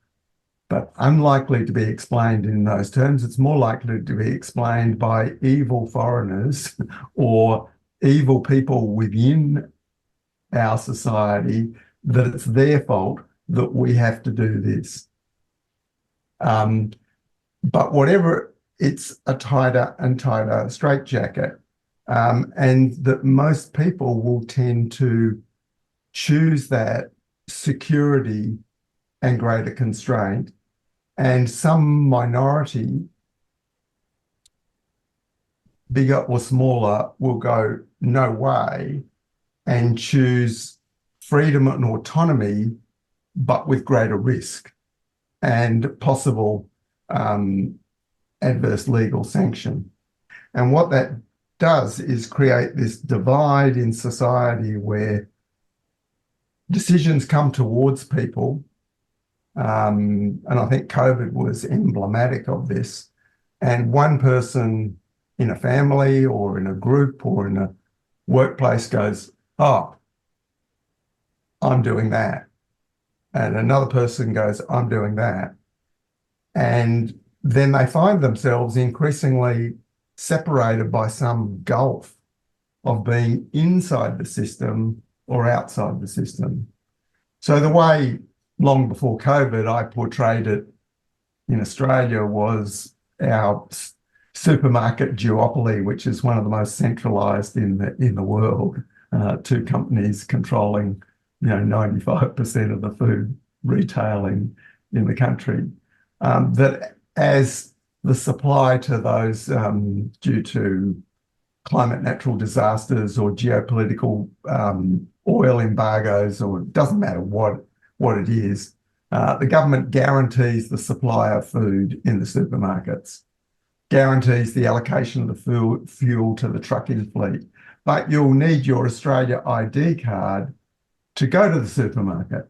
but unlikely to be explained in those terms. It's more likely to be explained by evil foreigners or evil people within our society, that it's their fault that we have to do this. But whatever, it's a tighter and tighter straitjacket, and that most people will tend to choose that security and greater constraint, and some minority, bigger or smaller, will go, no way, and choose freedom and autonomy, but with greater risk and possible adverse legal sanction. And what that does is create this divide in society where decisions come towards people. And I think COVID was emblematic of this. And one person in a family or in a group or in a workplace goes, oh, I'm doing that. And another person goes, I'm doing that. And then they find themselves increasingly separated by some gulf of being inside the system or outside the system. So the way, long before COVID, I portrayed it in Australia was our supermarket duopoly, which is one of the most centralised in the world. Two companies controlling, 95% of the food retailing in the country. That as the supply to those due to climate natural disasters or geopolitical oil embargoes, or it doesn't matter what it is, the government guarantees the supply of food in the supermarkets, guarantees the allocation of the fuel to the trucking fleet. But you'll need your Australia ID card to go to the supermarket.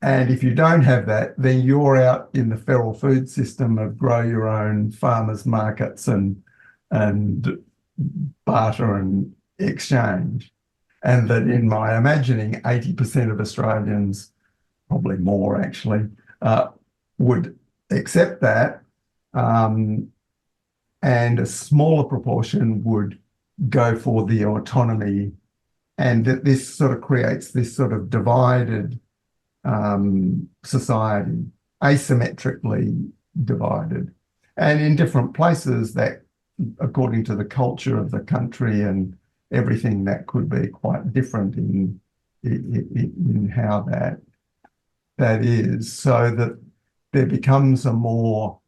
And if you don't have that, then you're out in the feral food system of grow your own farmers markets and barter and exchange. And that in my imagining, 80% of Australians, probably more actually, would accept that, and a smaller proportion would go for the autonomy, and that this sort of creates this sort of divided society, asymmetrically divided. And in different places, that, according to the culture of the country and everything, that could be quite different in how that is, so that there becomes a more,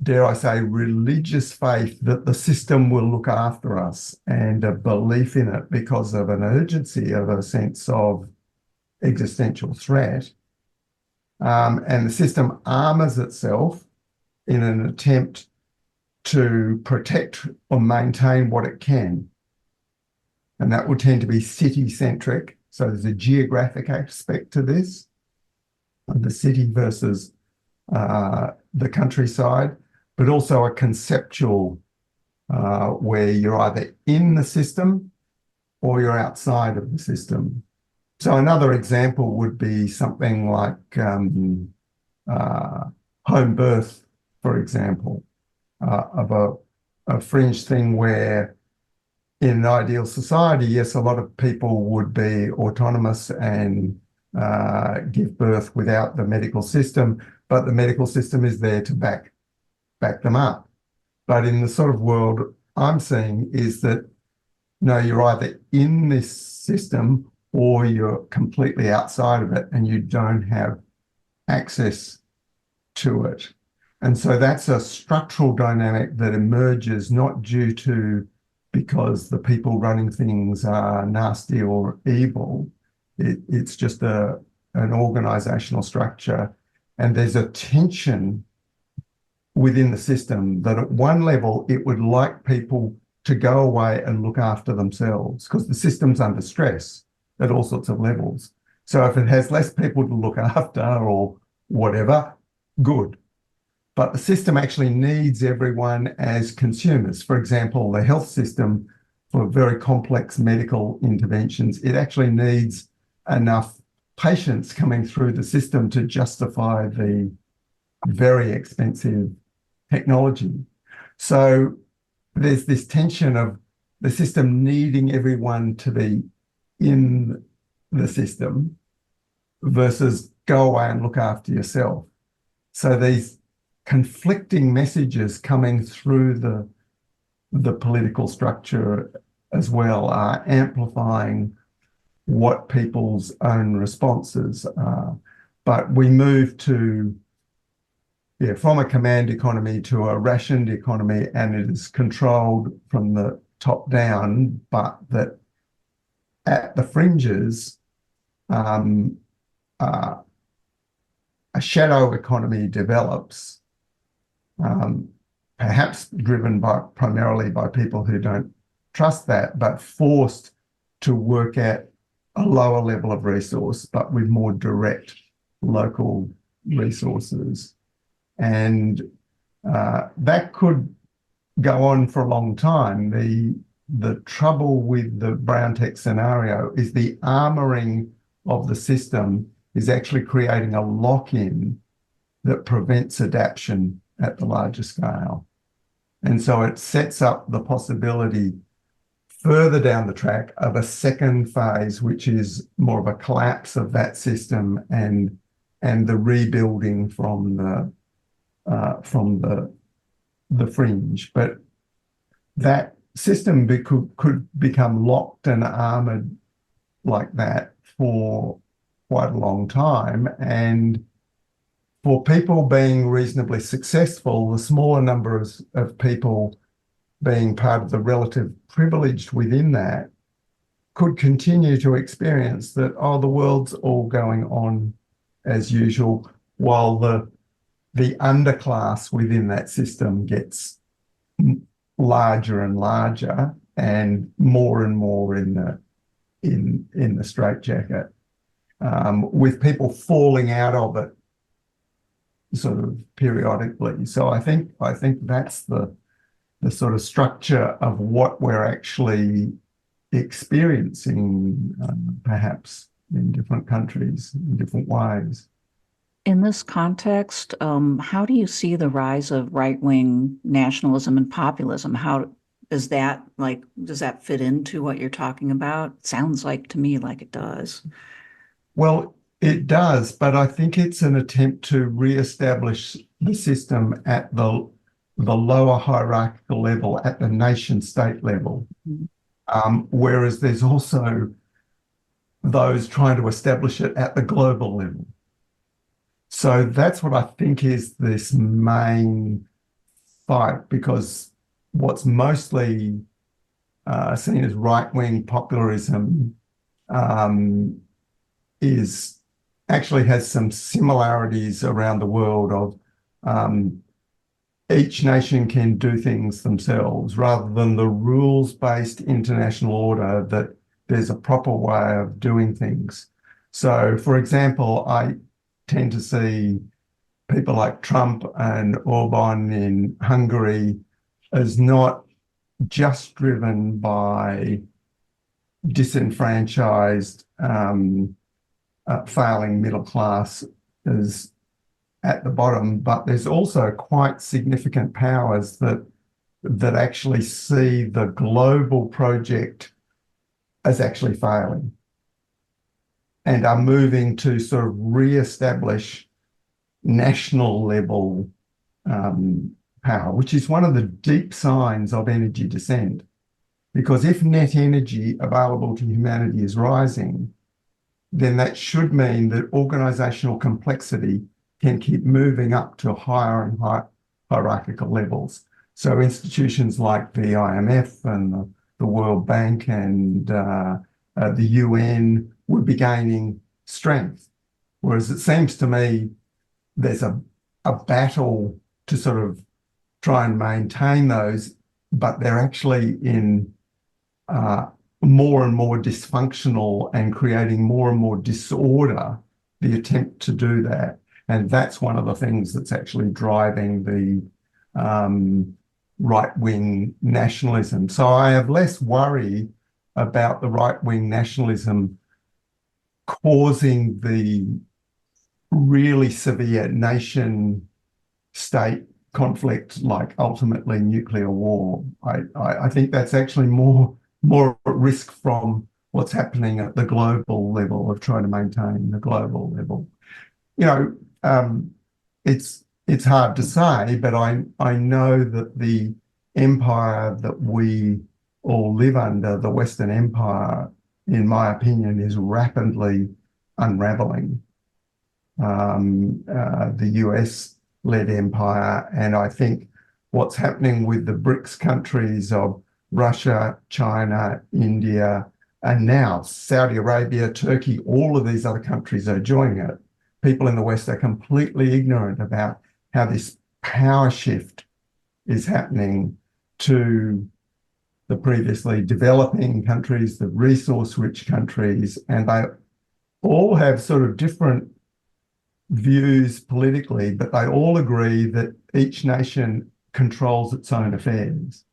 dare I say, religious faith that the system will look after us, and a belief in it because of an urgency, of a sense of existential threat. And the system armors itself in an attempt to protect or maintain what it can. And that will tend to be city-centric. So there's a geographic aspect to this, the city versus the countryside, but also a conceptual where you're either in the system or you're outside of the system. So another example would be something like home birth, for example, of a fringe thing where in an ideal society, yes, a lot of people would be autonomous and give birth without the medical system, but the medical system is there to back them up. But in the sort of world I'm seeing is that, no, you're either in this system or you're completely outside of it and you don't have access to it. And so that's a structural dynamic that emerges not due to because the people running things are nasty or evil. It's just an organizational structure. And there's a tension within the system that at one level, it would like people to go away and look after themselves because the system's under stress at all sorts of levels. So if it has less people to look after or whatever, good. But the system actually needs everyone as consumers. For example, the health system for very complex medical interventions, it actually needs enough patients coming through the system to justify the very expensive technology. So there's this tension of the system needing everyone to be in the system versus go away and look after yourself. So these conflicting messages coming through the political structure as well are amplifying what people's own responses are. But we move from a command economy to a rationed economy, and it is controlled from the top down, but that at the fringes, a shadow economy develops, perhaps driven primarily by people who don't trust that, but forced to work at a lower level of resource, but with more direct local resources. And that could go on for a long time. The trouble with the brown tech scenario is the armoring of the system is actually creating a lock-in that prevents adaptation at the larger scale. And so it sets up the possibility further down the track of a second phase, which is more of a collapse of that system and the rebuilding from the fringe. But that system could become locked and armored like that for quite a long time. And for people being reasonably successful, the smaller number of people being part of the relative privileged within that could continue to experience that, oh, the world's all going on as usual, while the underclass within that system gets larger and larger and more in the straitjacket, with people falling out of it sort of periodically. So I think that's the sort of structure of what we're actually experiencing, perhaps in different countries in different ways. In this context, how do you see the rise of right-wing nationalism and populism? How does that fit into what you're talking about? Sounds like to me like it does. Well, it does, but I think it's an attempt to reestablish the system at the lower hierarchical level, at the nation state level. Whereas there's also those trying to establish it at the global level. So that's what I think is this main fight, because what's mostly seen as right-wing popularism is actually has some similarities around the world of each nation can do things themselves rather than the rules-based international order that there's a proper way of doing things. So, for example, I tend to see people like Trump and Orban in Hungary as not just driven by disenfranchised, failing middle class is at the bottom, but there's also quite significant powers that actually see the global project as actually failing and are moving to sort of re-establish national level power, which is one of the deep signs of energy descent. Because if net energy available to humanity is rising, then that should mean that organizational complexity can keep moving up to higher and higher hierarchical levels. So institutions like the IMF and the World Bank and the UN would be gaining strength. Whereas it seems to me there's a battle to sort of try and maintain those, but they're actually in more and more dysfunctional and creating more and more disorder, the attempt to do that. And that's one of the things that's actually driving the right-wing nationalism. So I have less worry about the right-wing nationalism causing the really severe nation-state conflict, like ultimately nuclear war. I think that's actually more at risk from what's happening at the global level of trying to maintain the global level. You know, it's hard to say, but I know that the empire that we all live under, the Western Empire, in my opinion, is rapidly unraveling. The US-led empire, and I think what's happening with the BRICS countries of Russia, China, India, and now Saudi Arabia, Turkey, all of these other countries are joining it. People in the West are completely ignorant about how this power shift is happening to the previously developing countries, the resource-rich countries, and they all have sort of different views politically, but they all agree that each nation controls its own affairs.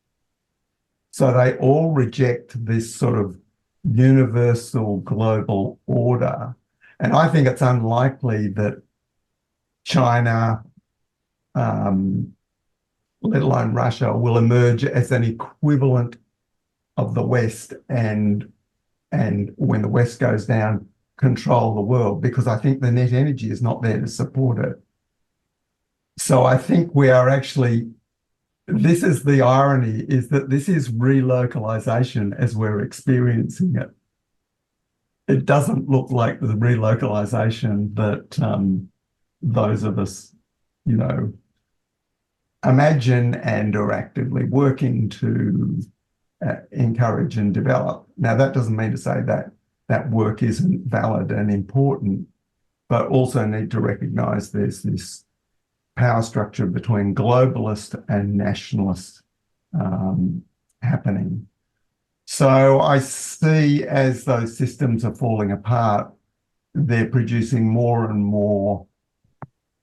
So they all reject this sort of universal global order. And I think it's unlikely that China, let alone Russia, will emerge as an equivalent of the West and when the West goes down, control the world, because I think the net energy is not there to support it. So I think we are actually, this is the irony, is that this is relocalization as we're experiencing it. It doesn't look like the relocalization that those of us, you know, imagine and are actively working to encourage and develop. Now, that doesn't mean to say that that work isn't valid and important, but also need to recognize there's this power structure between globalist and nationalist happening. So I see as those systems are falling apart, they're producing more and more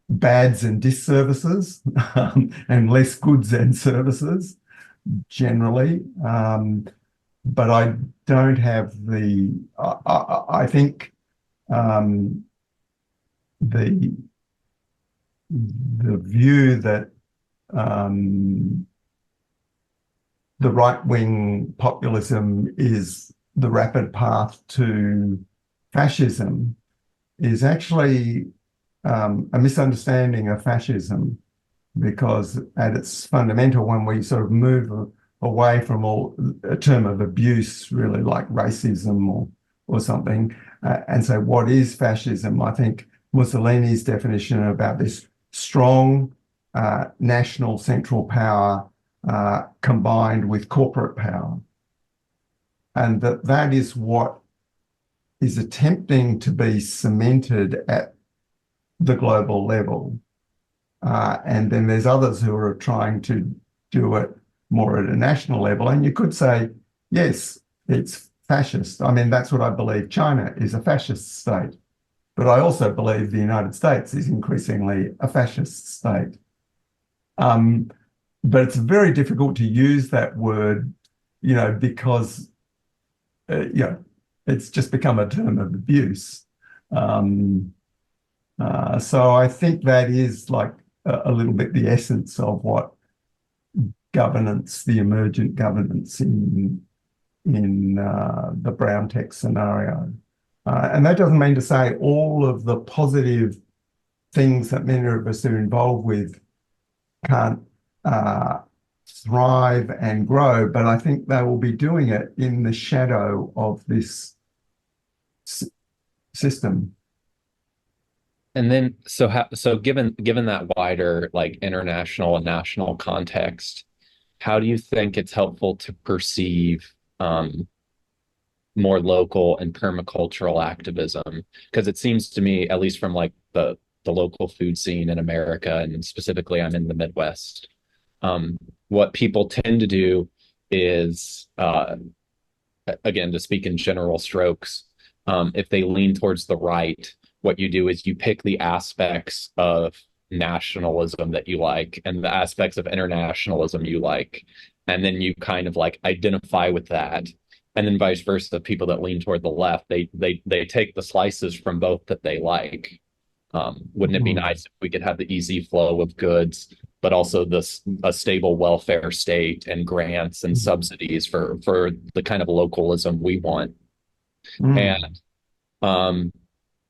bads and disservices and less goods and services generally. But I don't have I think the the view that the right-wing populism is the rapid path to fascism is actually a misunderstanding of fascism, because at its fundamental, when we sort of move away from a term of abuse, really like racism or something, and say, what is fascism? I think Mussolini's definition about this strong national central power combined with corporate power, and that is what is attempting to be cemented at the global level. And then there's others who are trying to do it more at a national level. And you could say, yes, it's fascist. I mean, that's what I believe. China is a fascist state. But I also believe the United States is increasingly a fascist state. But it's very difficult to use that word, because, it's just become a term of abuse. So I think that is like a little bit the essence of what governance, the emergent governance in the brown tech scenario. And that doesn't mean to say all of the positive things that many of us are involved with can't thrive and grow, but I think they will be doing it in the shadow of this system. And then, so given that wider, like, international and national context, how do you think it's helpful to perceive more local and permacultural activism? Because it seems to me, at least from like the local food scene in America, and specifically I'm in the Midwest, what people tend to do is, again, to speak in general strokes, if they lean towards the right, what you do is you pick the aspects of nationalism that you like and the aspects of internationalism you like, and then you kind of like identify with that. And then vice versa, the people that lean toward the left, they take the slices from both that they like. Wouldn't it be nice if we could have the easy flow of goods, but also a stable welfare state and grants and subsidies for the kind of localism we want? And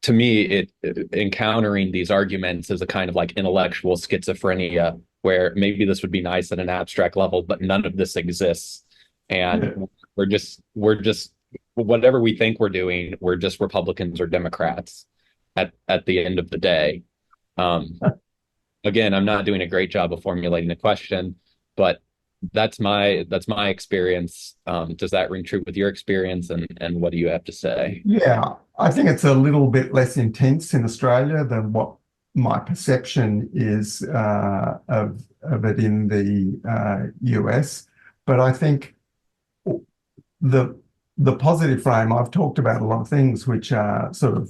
to me, encountering these arguments is a kind of like intellectual schizophrenia, where maybe this would be nice at an abstract level, but none of this exists. And we're just whatever we think we're doing, we're just Republicans or Democrats at the end of the day. Again, I'm not doing a great job of formulating the question, but that's my experience. Does that ring true with your experience, and what do you have to say? Yeah, I think it's a little bit less intense in Australia than what my perception is of it in the US. But I think the positive frame, I've talked about a lot of things which are sort of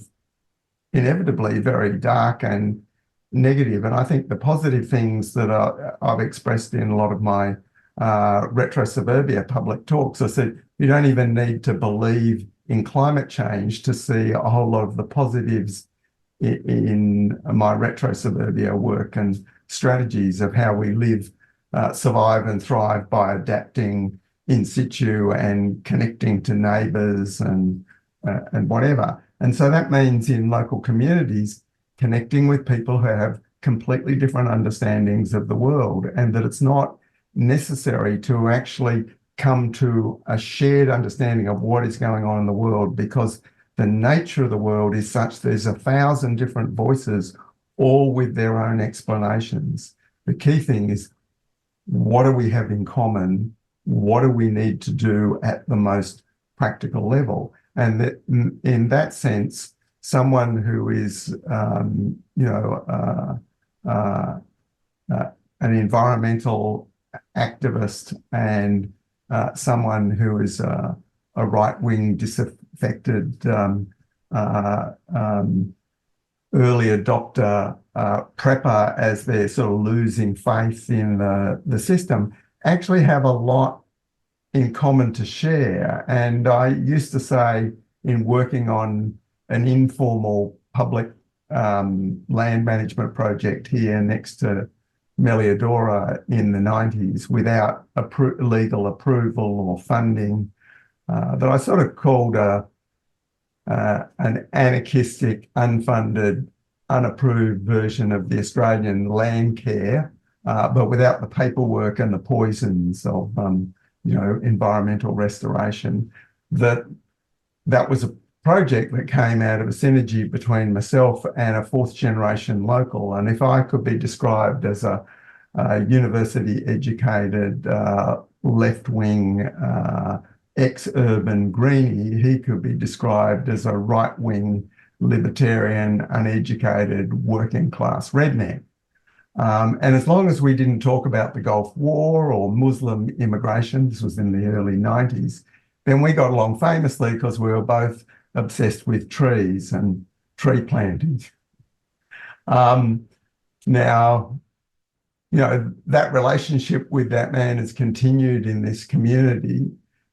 inevitably very dark and negative. And I think the positive things that I've expressed in a lot of my retro suburbia public talks, I said, you don't even need to believe in climate change to see a whole lot of the positives in my retro suburbia work and strategies of how we live, survive and thrive by adapting in situ and connecting to neighbours and whatever. And so that means in local communities, connecting with people who have completely different understandings of the world, and that it's not necessary to actually come to a shared understanding of what is going on in the world, because the nature of the world is such there's 1,000 different voices, all with their own explanations. The key thing is, what do we have in common? What do we need to do at the most practical level? And that, in that sense, someone who is, an environmental activist and someone who is a right-wing disaffected early adopter prepper, as they're sort of losing faith in the system, actually have a lot in common to share. And I used to say, in working on an informal public land management project here next to Meliadora in the 90s without legal approval or funding that I sort of called an anarchistic, unfunded, unapproved version of the Australian land care, but without the paperwork and the poisons of environmental restoration. That was a project that came out of a synergy between myself and a fourth generation local. And if I could be described as a university educated left-wing ex-urban greenie, he could be described as a right-wing libertarian uneducated working class redneck. And as long as we didn't talk about the Gulf War or Muslim immigration, this was in the early 90s, then we got along famously because we were both obsessed with trees and tree planting. Now, that relationship with that man has continued in this community.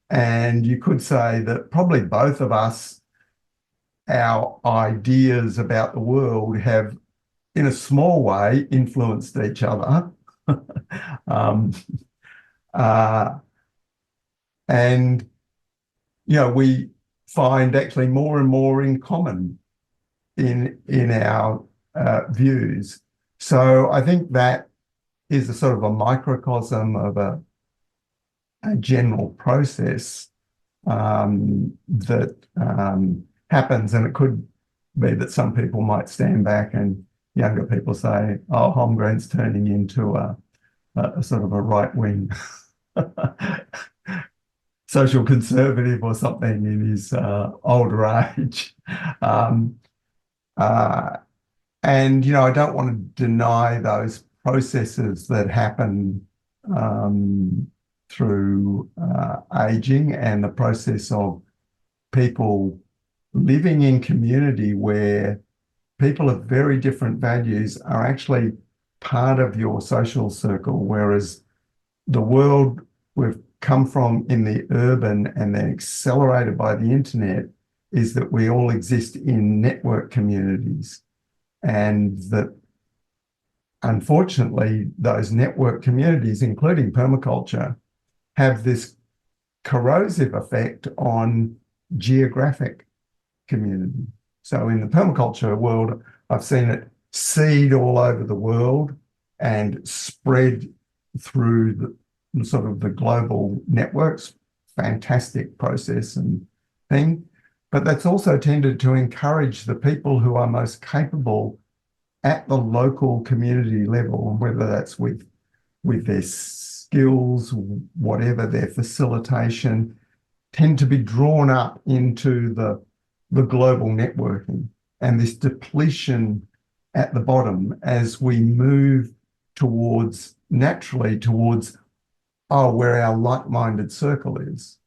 And you could say that probably both of us, our ideas about the world have, in a small way, influenced each other. And we find actually more and more in common in our views. So I think that is a sort of a microcosm of a general process that happens. And it could be that some people might stand back and younger people say, oh, Holmgren's turning into a sort of a right-wing social conservative or something in his older age. And, I don't want to deny those processes that happen through aging and the process of people living in community where people of very different values are actually part of your social circle, whereas the world we've come from in the urban and then accelerated by the internet is that we all exist in network communities, and that unfortunately those network communities, including permaculture, have this corrosive effect on geographic community. So in the permaculture world, I've seen it seed all over the world and spread through the sort of the global networks. Fantastic process and thing. But that's also tended to encourage the people who are most capable at the local community level, whether that's with their skills, whatever, their facilitation, tend to be drawn up into the global networking, and this depletion at the bottom as we move naturally towards where our like-minded circle is.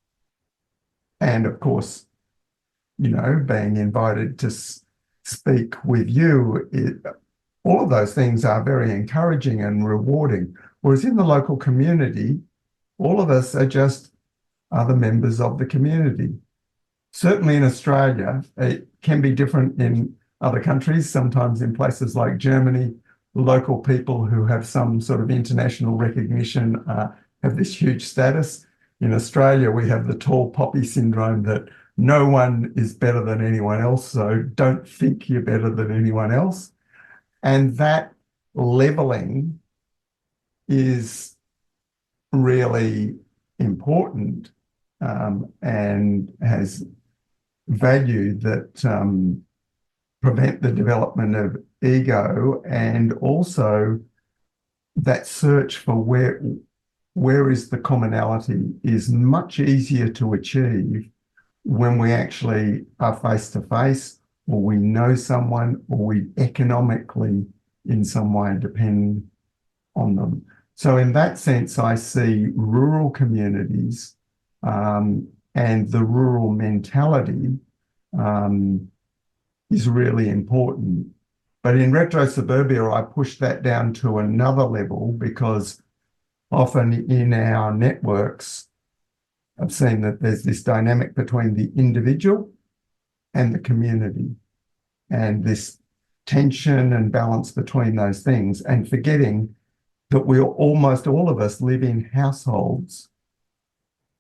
And of course, being invited to speak with you, all of those things are very encouraging and rewarding. Whereas in the local community, all of us are just other members of the community. Certainly in Australia, it can be different in other countries. Sometimes in places like Germany, local people who have some sort of international recognition have this huge status. In Australia, we have the tall poppy syndrome that no one is better than anyone else, so don't think you're better than anyone else. And that leveling is really important and has value that prevent the development of ego, and also that search for where is the commonality is much easier to achieve when we actually are face to face, or we know someone, or we economically in some way depend on them. So in that sense, I see rural communities and the rural mentality is really important. But in retro suburbia, I push that down to another level, because often in our networks, I've seen that there's this dynamic between the individual and the community, and this tension and balance between those things, and forgetting that we almost all of us live in households.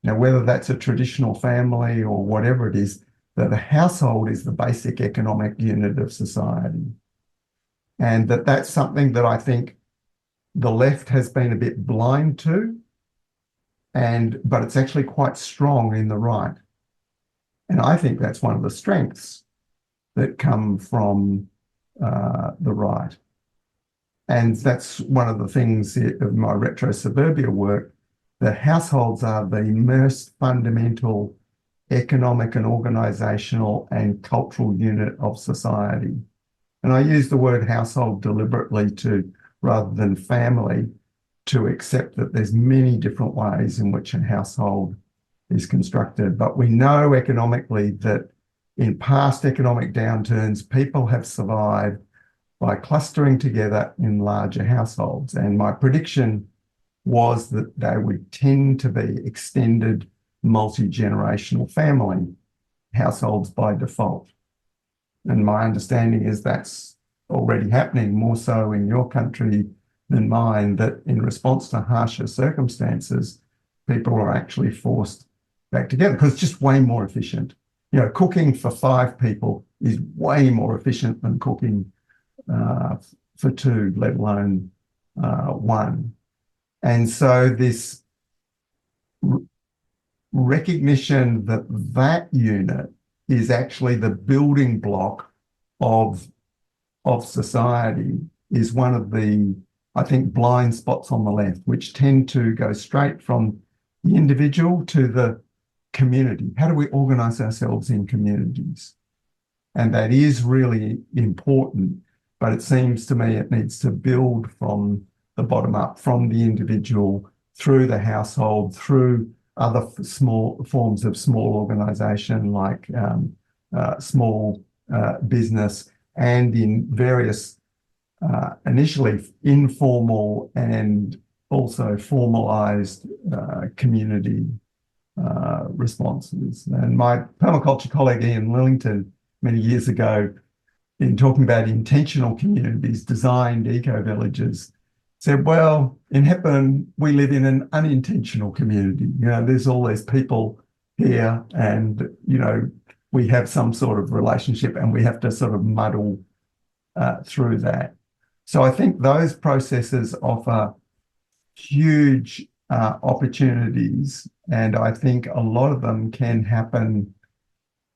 Now, whether that's a traditional family or whatever it is, that a household is the basic economic unit of society. And that's something that I think the left has been a bit blind to, but it's actually quite strong in the right. And I think that's one of the strengths that come from the right. And that's one of the things of my retro suburbia work, that households are the most fundamental economic and organizational and cultural unit of society. And I use the word household deliberately rather than family, to accept that there's many different ways in which a household is constructed. But we know economically that in past economic downturns, people have survived by clustering together in larger households. And my prediction was that they would tend to be extended multi-generational family households by default. And my understanding is that's already happening, more so in your country than mine, that in response to harsher circumstances, people are actually forced back together because it's just way more efficient. You know, cooking for 5 people is way more efficient than cooking for 2, let alone 1. And so this recognition that that unit is actually the building block of society is one of the, I think, blind spots on the left, which tend to go straight from the individual to the community. How do we organize ourselves in communities? And that is really important, but it seems to me it needs to build from the bottom up, from the individual through the household, through other small forms of small organization like small business, and in various initially informal and also formalized community responses. And my permaculture colleague Ian Lillington many years ago, in talking about intentional communities, designed eco-villages, said, well, in Hepburn, we live in an unintentional community. You know, there's all these people here and, you know, we have some sort of relationship and we have to sort of muddle through that. So I think those processes offer huge opportunities, and I think a lot of them can happen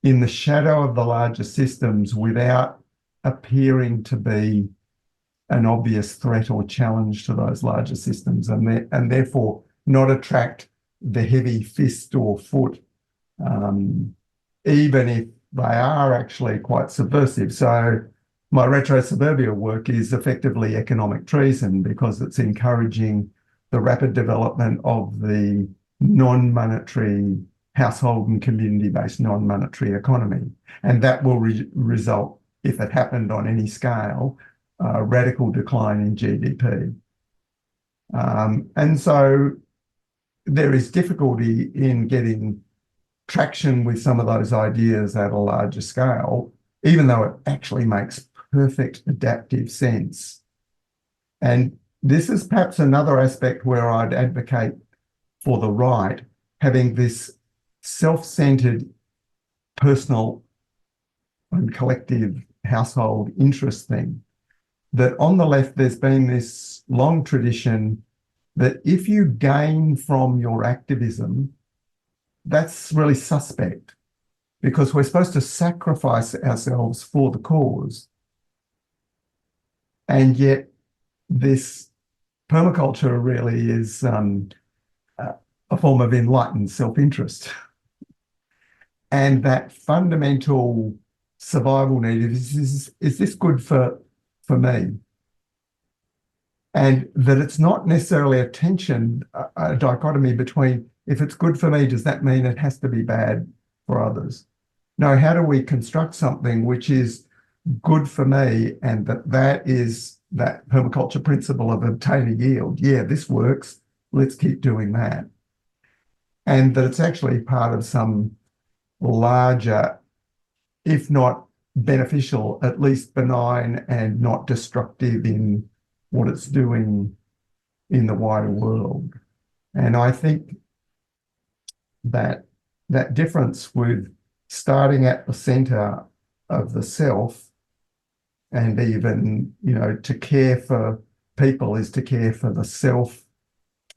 in the shadow of the larger systems without appearing to be an obvious threat or challenge to those larger systems, and therefore not attract the heavy fist or foot, even if they are actually quite subversive. So my retro suburbia work is effectively economic treason because it's encouraging the rapid development of the non-monetary household and community-based non-monetary economy. And that will result, if it happened on any scale, a radical decline in GDP. And so there is difficulty in getting traction with some of those ideas at a larger scale, even though it actually makes perfect adaptive sense. And this is perhaps another aspect where I'd advocate for the right having this self-centered personal and collective household interest thing. That on the left, there's been this long tradition that if you gain from your activism, that's really suspect because we're supposed to sacrifice ourselves for the cause. And yet this permaculture really is a form of enlightened self-interest. And that fundamental survival need is this good for me? And that it's not necessarily a tension, a dichotomy between, if it's good for me, does that mean it has to be bad for others? No, how do we construct something which is good for me, and that is that permaculture principle of obtaining yield? Yeah, this works, let's keep doing that. And that it's actually part of some larger, if not beneficial, at least benign and not destructive in what it's doing in the wider world. And I think that that difference with starting at the center of the self, and even, to care for people is to care for the self,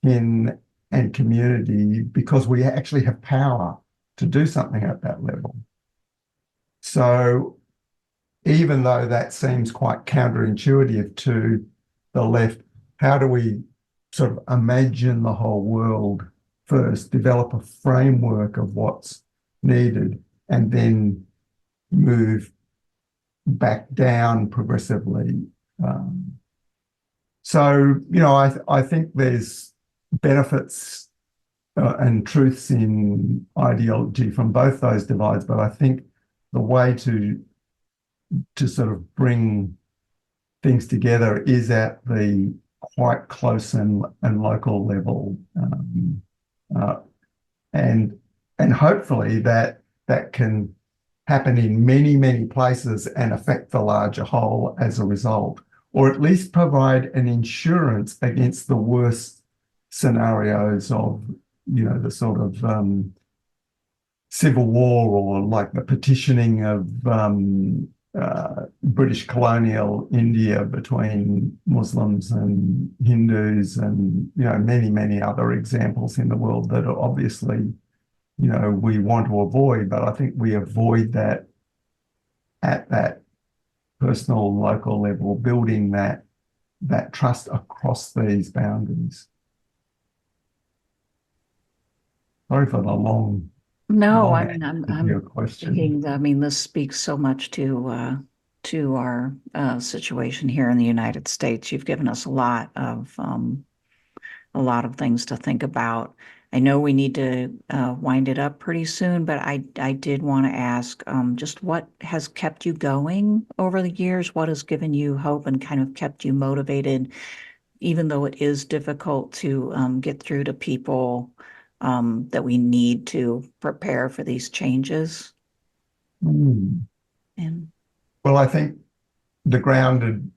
kin, and community, because we actually have power to do something at that level. So even though that seems quite counterintuitive to the left, how do we sort of imagine the whole world first, develop a framework of what's needed, and then move back down progressively? I think there's benefits and truths in ideology from both those divides, but I think the way to sort of bring things together is at the quite close and local level, and hopefully that can happen in many places and affect the larger whole as a result, or at least provide an insurance against the worst scenarios of, the sort of civil war, or like the partitioning of British colonial India between Muslims and Hindus, and many other examples in the world that are obviously we want to avoid, but I think we avoid that at that personal local level, building that trust across these boundaries. Sorry for the long. No, long I mean, answer to your question. thinking, this speaks so much to our situation here in the United States. You've given us a lot of things to think about. I know we need to wind it up pretty soon, but I did want to ask just what has kept you going over the years? What has given you hope and kind of kept you motivated, even though it is difficult to get through to people that we need to prepare for these changes? And Well, I think the grounded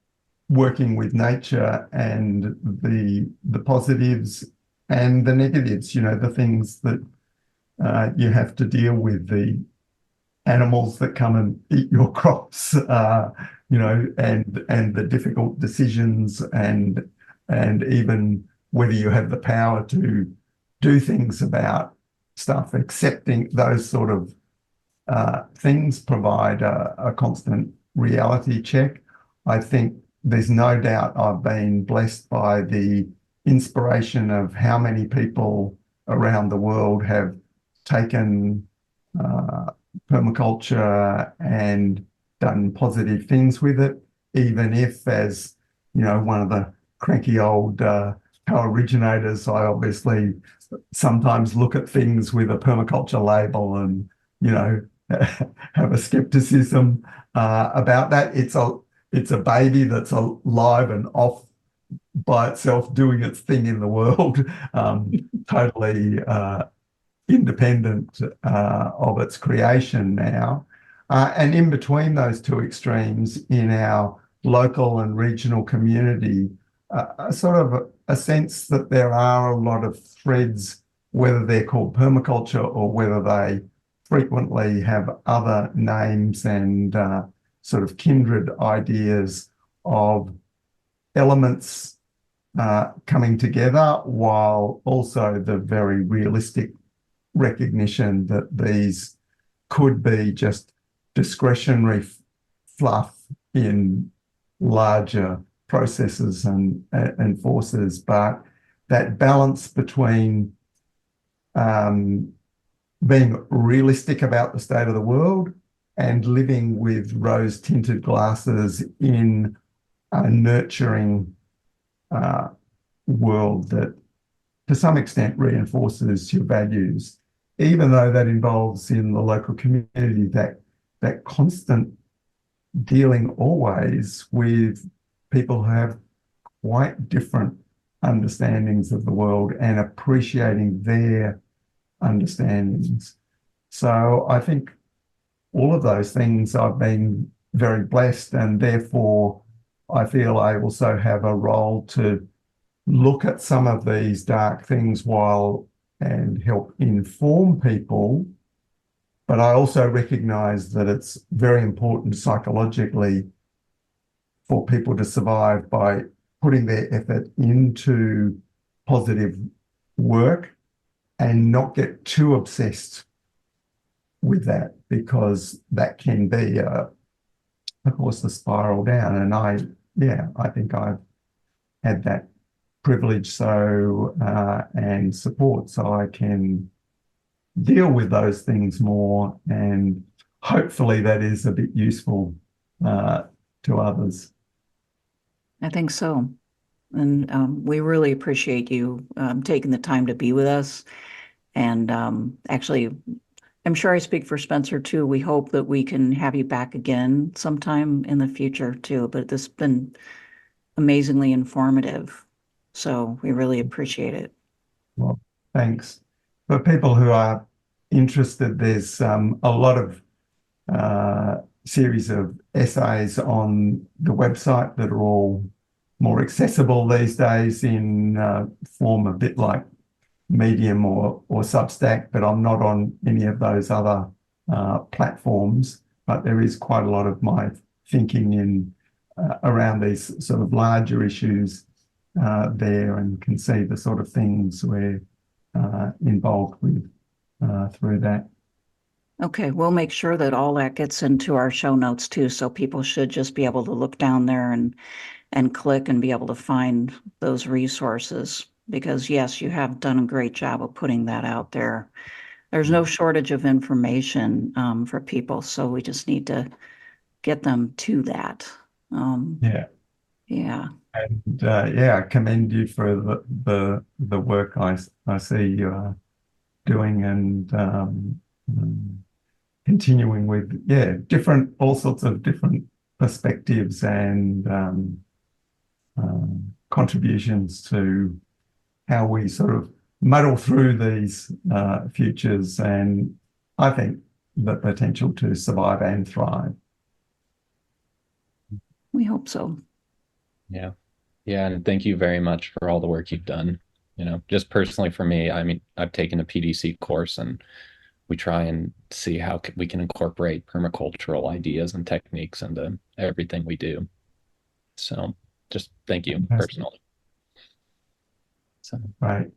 working with nature and the positives and the negatives, the things that you have to deal with, the animals that come and eat your crops, and the difficult decisions, and even whether you have the power to do things about stuff, accepting those sort of things provide a constant reality check. I think there's no doubt I've been blessed by the inspiration of how many people around the world have taken permaculture and done positive things with it, even if, as one of the cranky old co-originators, I obviously sometimes look at things with a permaculture label and have a skepticism about that. It's a baby that's alive and off by itself, doing its thing in the world, totally independent of its creation now. And in between those two extremes, in our local and regional community, sort of a sense that there are a lot of threads, whether they're called permaculture or whether they frequently have other names, and sort of kindred ideas of elements coming together, while also the very realistic recognition that these could be just discretionary fluff in larger processes and forces, but that balance between being realistic about the state of the world and living with rose-tinted glasses in a nurturing world that to some extent reinforces your values, even though that involves in the local community that constant dealing always with people who have quite different understandings of the world and appreciating their understandings. So I think all of those things, I've been very blessed, and therefore I feel I also have a role to look at some of these dark things and help inform people. But I also recognize that it's very important psychologically for people to survive by putting their effort into positive work and not get too obsessed with that, because that can be, of course, the spiral down. And I think I've had that privilege and support, so I can deal with those things more, and hopefully that is a bit useful to others. I think so. And we really appreciate you taking the time to be with us. And actually, I'm sure I speak for Spencer too. We hope that we can have you back again sometime in the future too. But this has been amazingly informative. So we really appreciate it. Well, thanks. For people who are interested, there's a lot of series of essays on the website that are all more accessible these days in form a bit like Medium or Substack, but I'm not on any of those other platforms. But there is quite a lot of my thinking in around these sort of larger issues there, and can see the sort of things we're involved with through that. Okay, we'll make sure that all that gets into our show notes too, so people should just be able to look down there and click and be able to find those resources. Because yes, you have done a great job of putting that out there. There's no shortage of information for people, so we just need to get them to that. Yeah. Yeah. And I commend you for the work I see you are doing, and continuing with all sorts of different perspectives and contributions to how we sort of muddle through these futures, and I think the potential to survive and thrive. We hope so. Yeah. Yeah. And thank you very much for all the work you've done. Just personally for me, I mean, I've taken a PDC course, and we try and see how we can incorporate permacultural ideas and techniques into everything we do. So just thank you personally. So. Right.